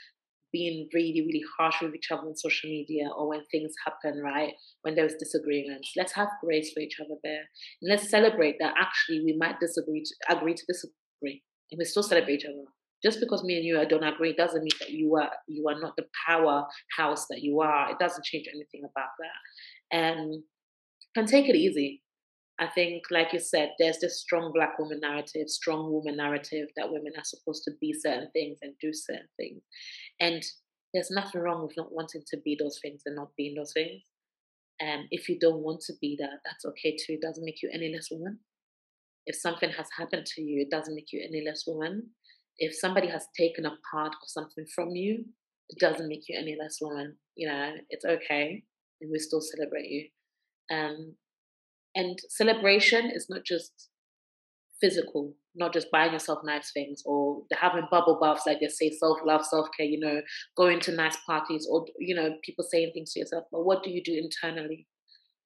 being really, really harsh with each other on social media, or when things happen, right? When there's disagreements. Let's have grace for each other there. And let's celebrate that actually we might agree to disagree. And we still celebrate each other. Just because me and you don't agree doesn't mean that you are not the powerhouse that you are. It doesn't change anything about that. And take it easy. I think, like you said, there's this strong Black woman narrative, strong woman narrative that women are supposed to be certain things and do certain things. And there's nothing wrong with not wanting to be those things and not being those things. And if you don't want to be that, that's okay too. It doesn't make you any less woman. If something has happened to you, it doesn't make you any less woman. If somebody has taken a part of something from you, it doesn't make you any less woman. You know, it's okay, and we still celebrate you. And celebration is not just physical, not just buying yourself nice things or having bubble baths, like they say, self-love, self-care, you know, going to nice parties, or, you know, people saying things to yourself. But what do you do internally?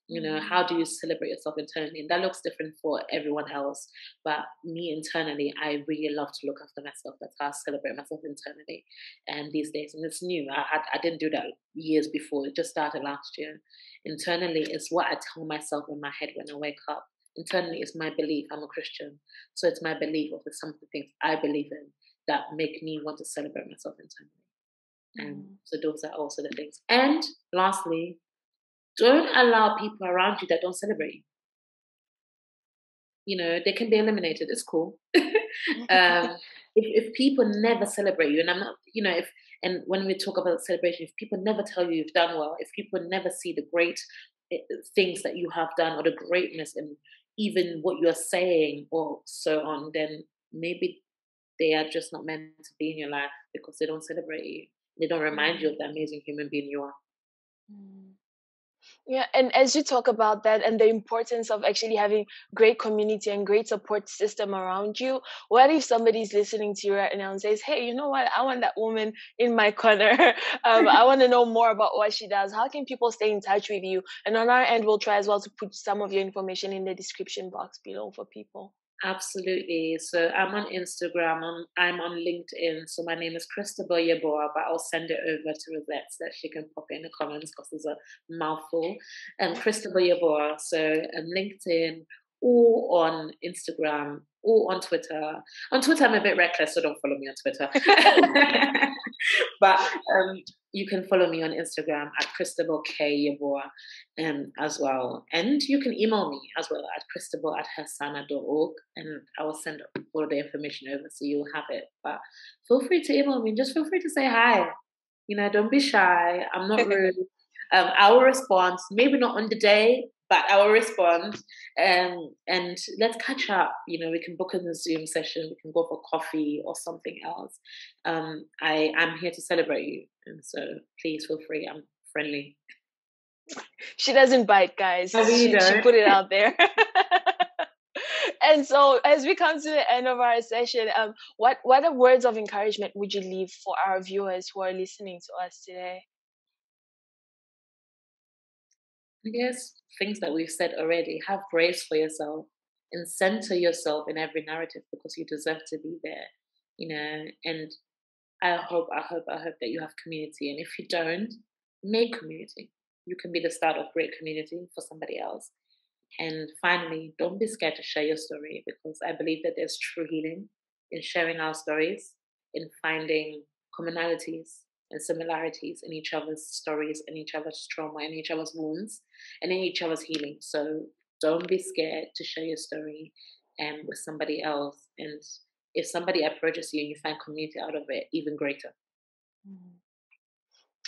You know, how do you celebrate yourself internally? And that looks different for everyone else. But me internally, I really love to look after myself. That's how I celebrate myself internally. And these days, and it's new. I didn't do that years before. It just started last year. Internally, it's what I tell myself in my head when I wake up. Internally, it's my belief. I'm a Christian. So it's my belief of some of the things I believe in that make me want to celebrate myself internally. And so those are also the things. And lastly, don't allow people around you that don't celebrate you. You know, they can be eliminated. It's cool. If people never celebrate you, and I'm not, you know, and when we talk about celebration, if people never tell you you've done well, if people never see the great things that you have done or the greatness and even what you're saying or so on, then maybe they are just not meant to be in your life because they don't celebrate you. They don't remind you of the amazing human being you are. Yeah, and as you talk about that and the importance of actually having great community and great support system around you, what if somebody's listening to you right now and says, hey, you know what, I want that woman in my corner. I want to know more about what she does. How can people stay in touch with you? And on our end, we'll try as well to put some of your information in the description box below for people. Absolutely. So I'm on Instagram. I'm on LinkedIn. So my name is Christabel Yeboah, but I'll send it over to Rosette so that she can pop it in the comments because there's a mouthful. Christabel Yeboah. So LinkedIn or on Instagram or on Twitter. On Twitter, I'm a bit reckless, so don't follow me on Twitter. But you can follow me on Instagram at Christabel K. Yeboah as well. And you can email me as well at christabel@hersana.org, and I will send all of the information over so you'll have it. But feel free to email me. Just feel free to say hi. You know, don't be shy. I'm not rude. I will respond, maybe not on the day, but I will respond. And let's catch up. You know, we can book in a Zoom session. We can go for coffee or something else. I'm here to celebrate you. And so please feel free. I'm friendly. She doesn't bite, guys. She put it out there. And so as we come to the end of our session, what are words of encouragement would you leave for our viewers who are listening to us today? I guess things that we've said already. Have grace for yourself and center yourself in every narrative because you deserve to be there, you know. And I hope that you have community. And if you don't, make community. You can be the start of great community for somebody else. And finally, don't be scared to share your story because I believe that there's true healing in sharing our stories, in finding commonalities and similarities in each other's stories, in each other's trauma, in each other's wounds, and in each other's healing. So don't be scared to share your story with somebody else. And if somebody approaches you and you find community out of it, even greater.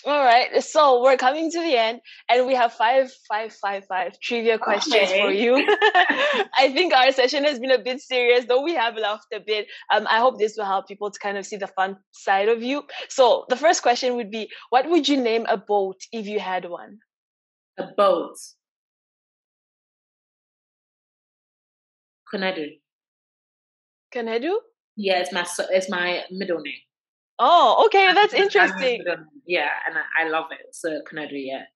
All right, so we're coming to the end, and we have five trivia questions for you. I think our session has been a bit serious, though we have laughed a bit. I hope this will help people to kind of see the fun side of you. So the first question would be, what would you name a boat if you had one? A boat. Kanedu. Kanedu? Yeah, it's my middle name. Oh, okay, that's interesting. Yeah, and I love it. So Kanedu, yeah.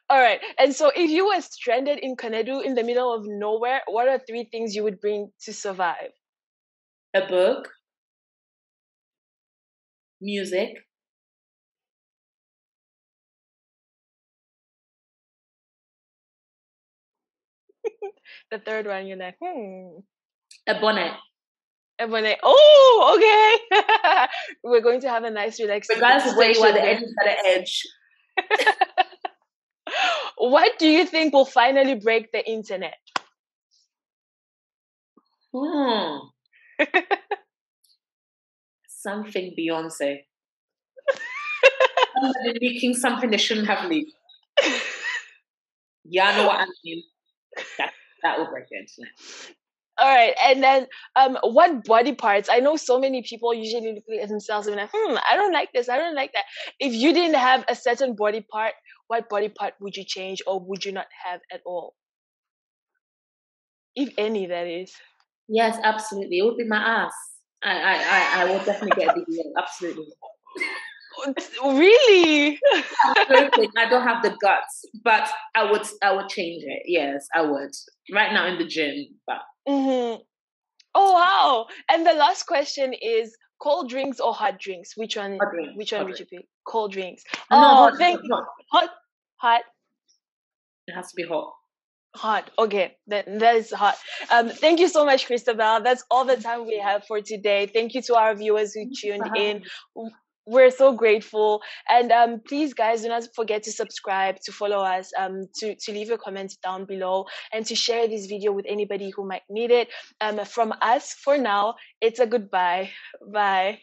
All right, and so if you were stranded in Kanedu in the middle of nowhere, what are 3 things you would bring to survive? A book, music, The third one, you're like, a bonnet. A bonnet. Oh, okay. We're going to have a nice, relaxing. Regardless of where you are, the edge is at the edge. What do you think will finally break the internet? Something Beyonce. Somebody leaking something they shouldn't have leaked. Yeah, I know what I mean. That would break the internet. All right, and then what body parts? I know so many people usually look at themselves and be like, I don't like this, I don't like that. If you didn't have a certain body part, what body part would you change or would you not have at all? If any, that is. Yes, absolutely. It would be my ass. I would definitely get a BBL. Absolutely. Really? Absolutely. I don't have the guts, but I would change it. Yes, I would. Right now in the gym, but. Mm-hmm. Oh wow! And the last question is: cold drinks or hot drinks? Which one? Which one would you pick? Cold drinks. No, hot. It has to be hot. Hot. Okay, that is hot. Thank you so much, Christabel. That's all the time we have for today. Thank you to our viewers who tuned in. We're so grateful. And please, guys, do not forget to subscribe, to follow us, to leave your comments down below, and to share this video with anybody who might need it. From us, for now, it's a goodbye. Bye.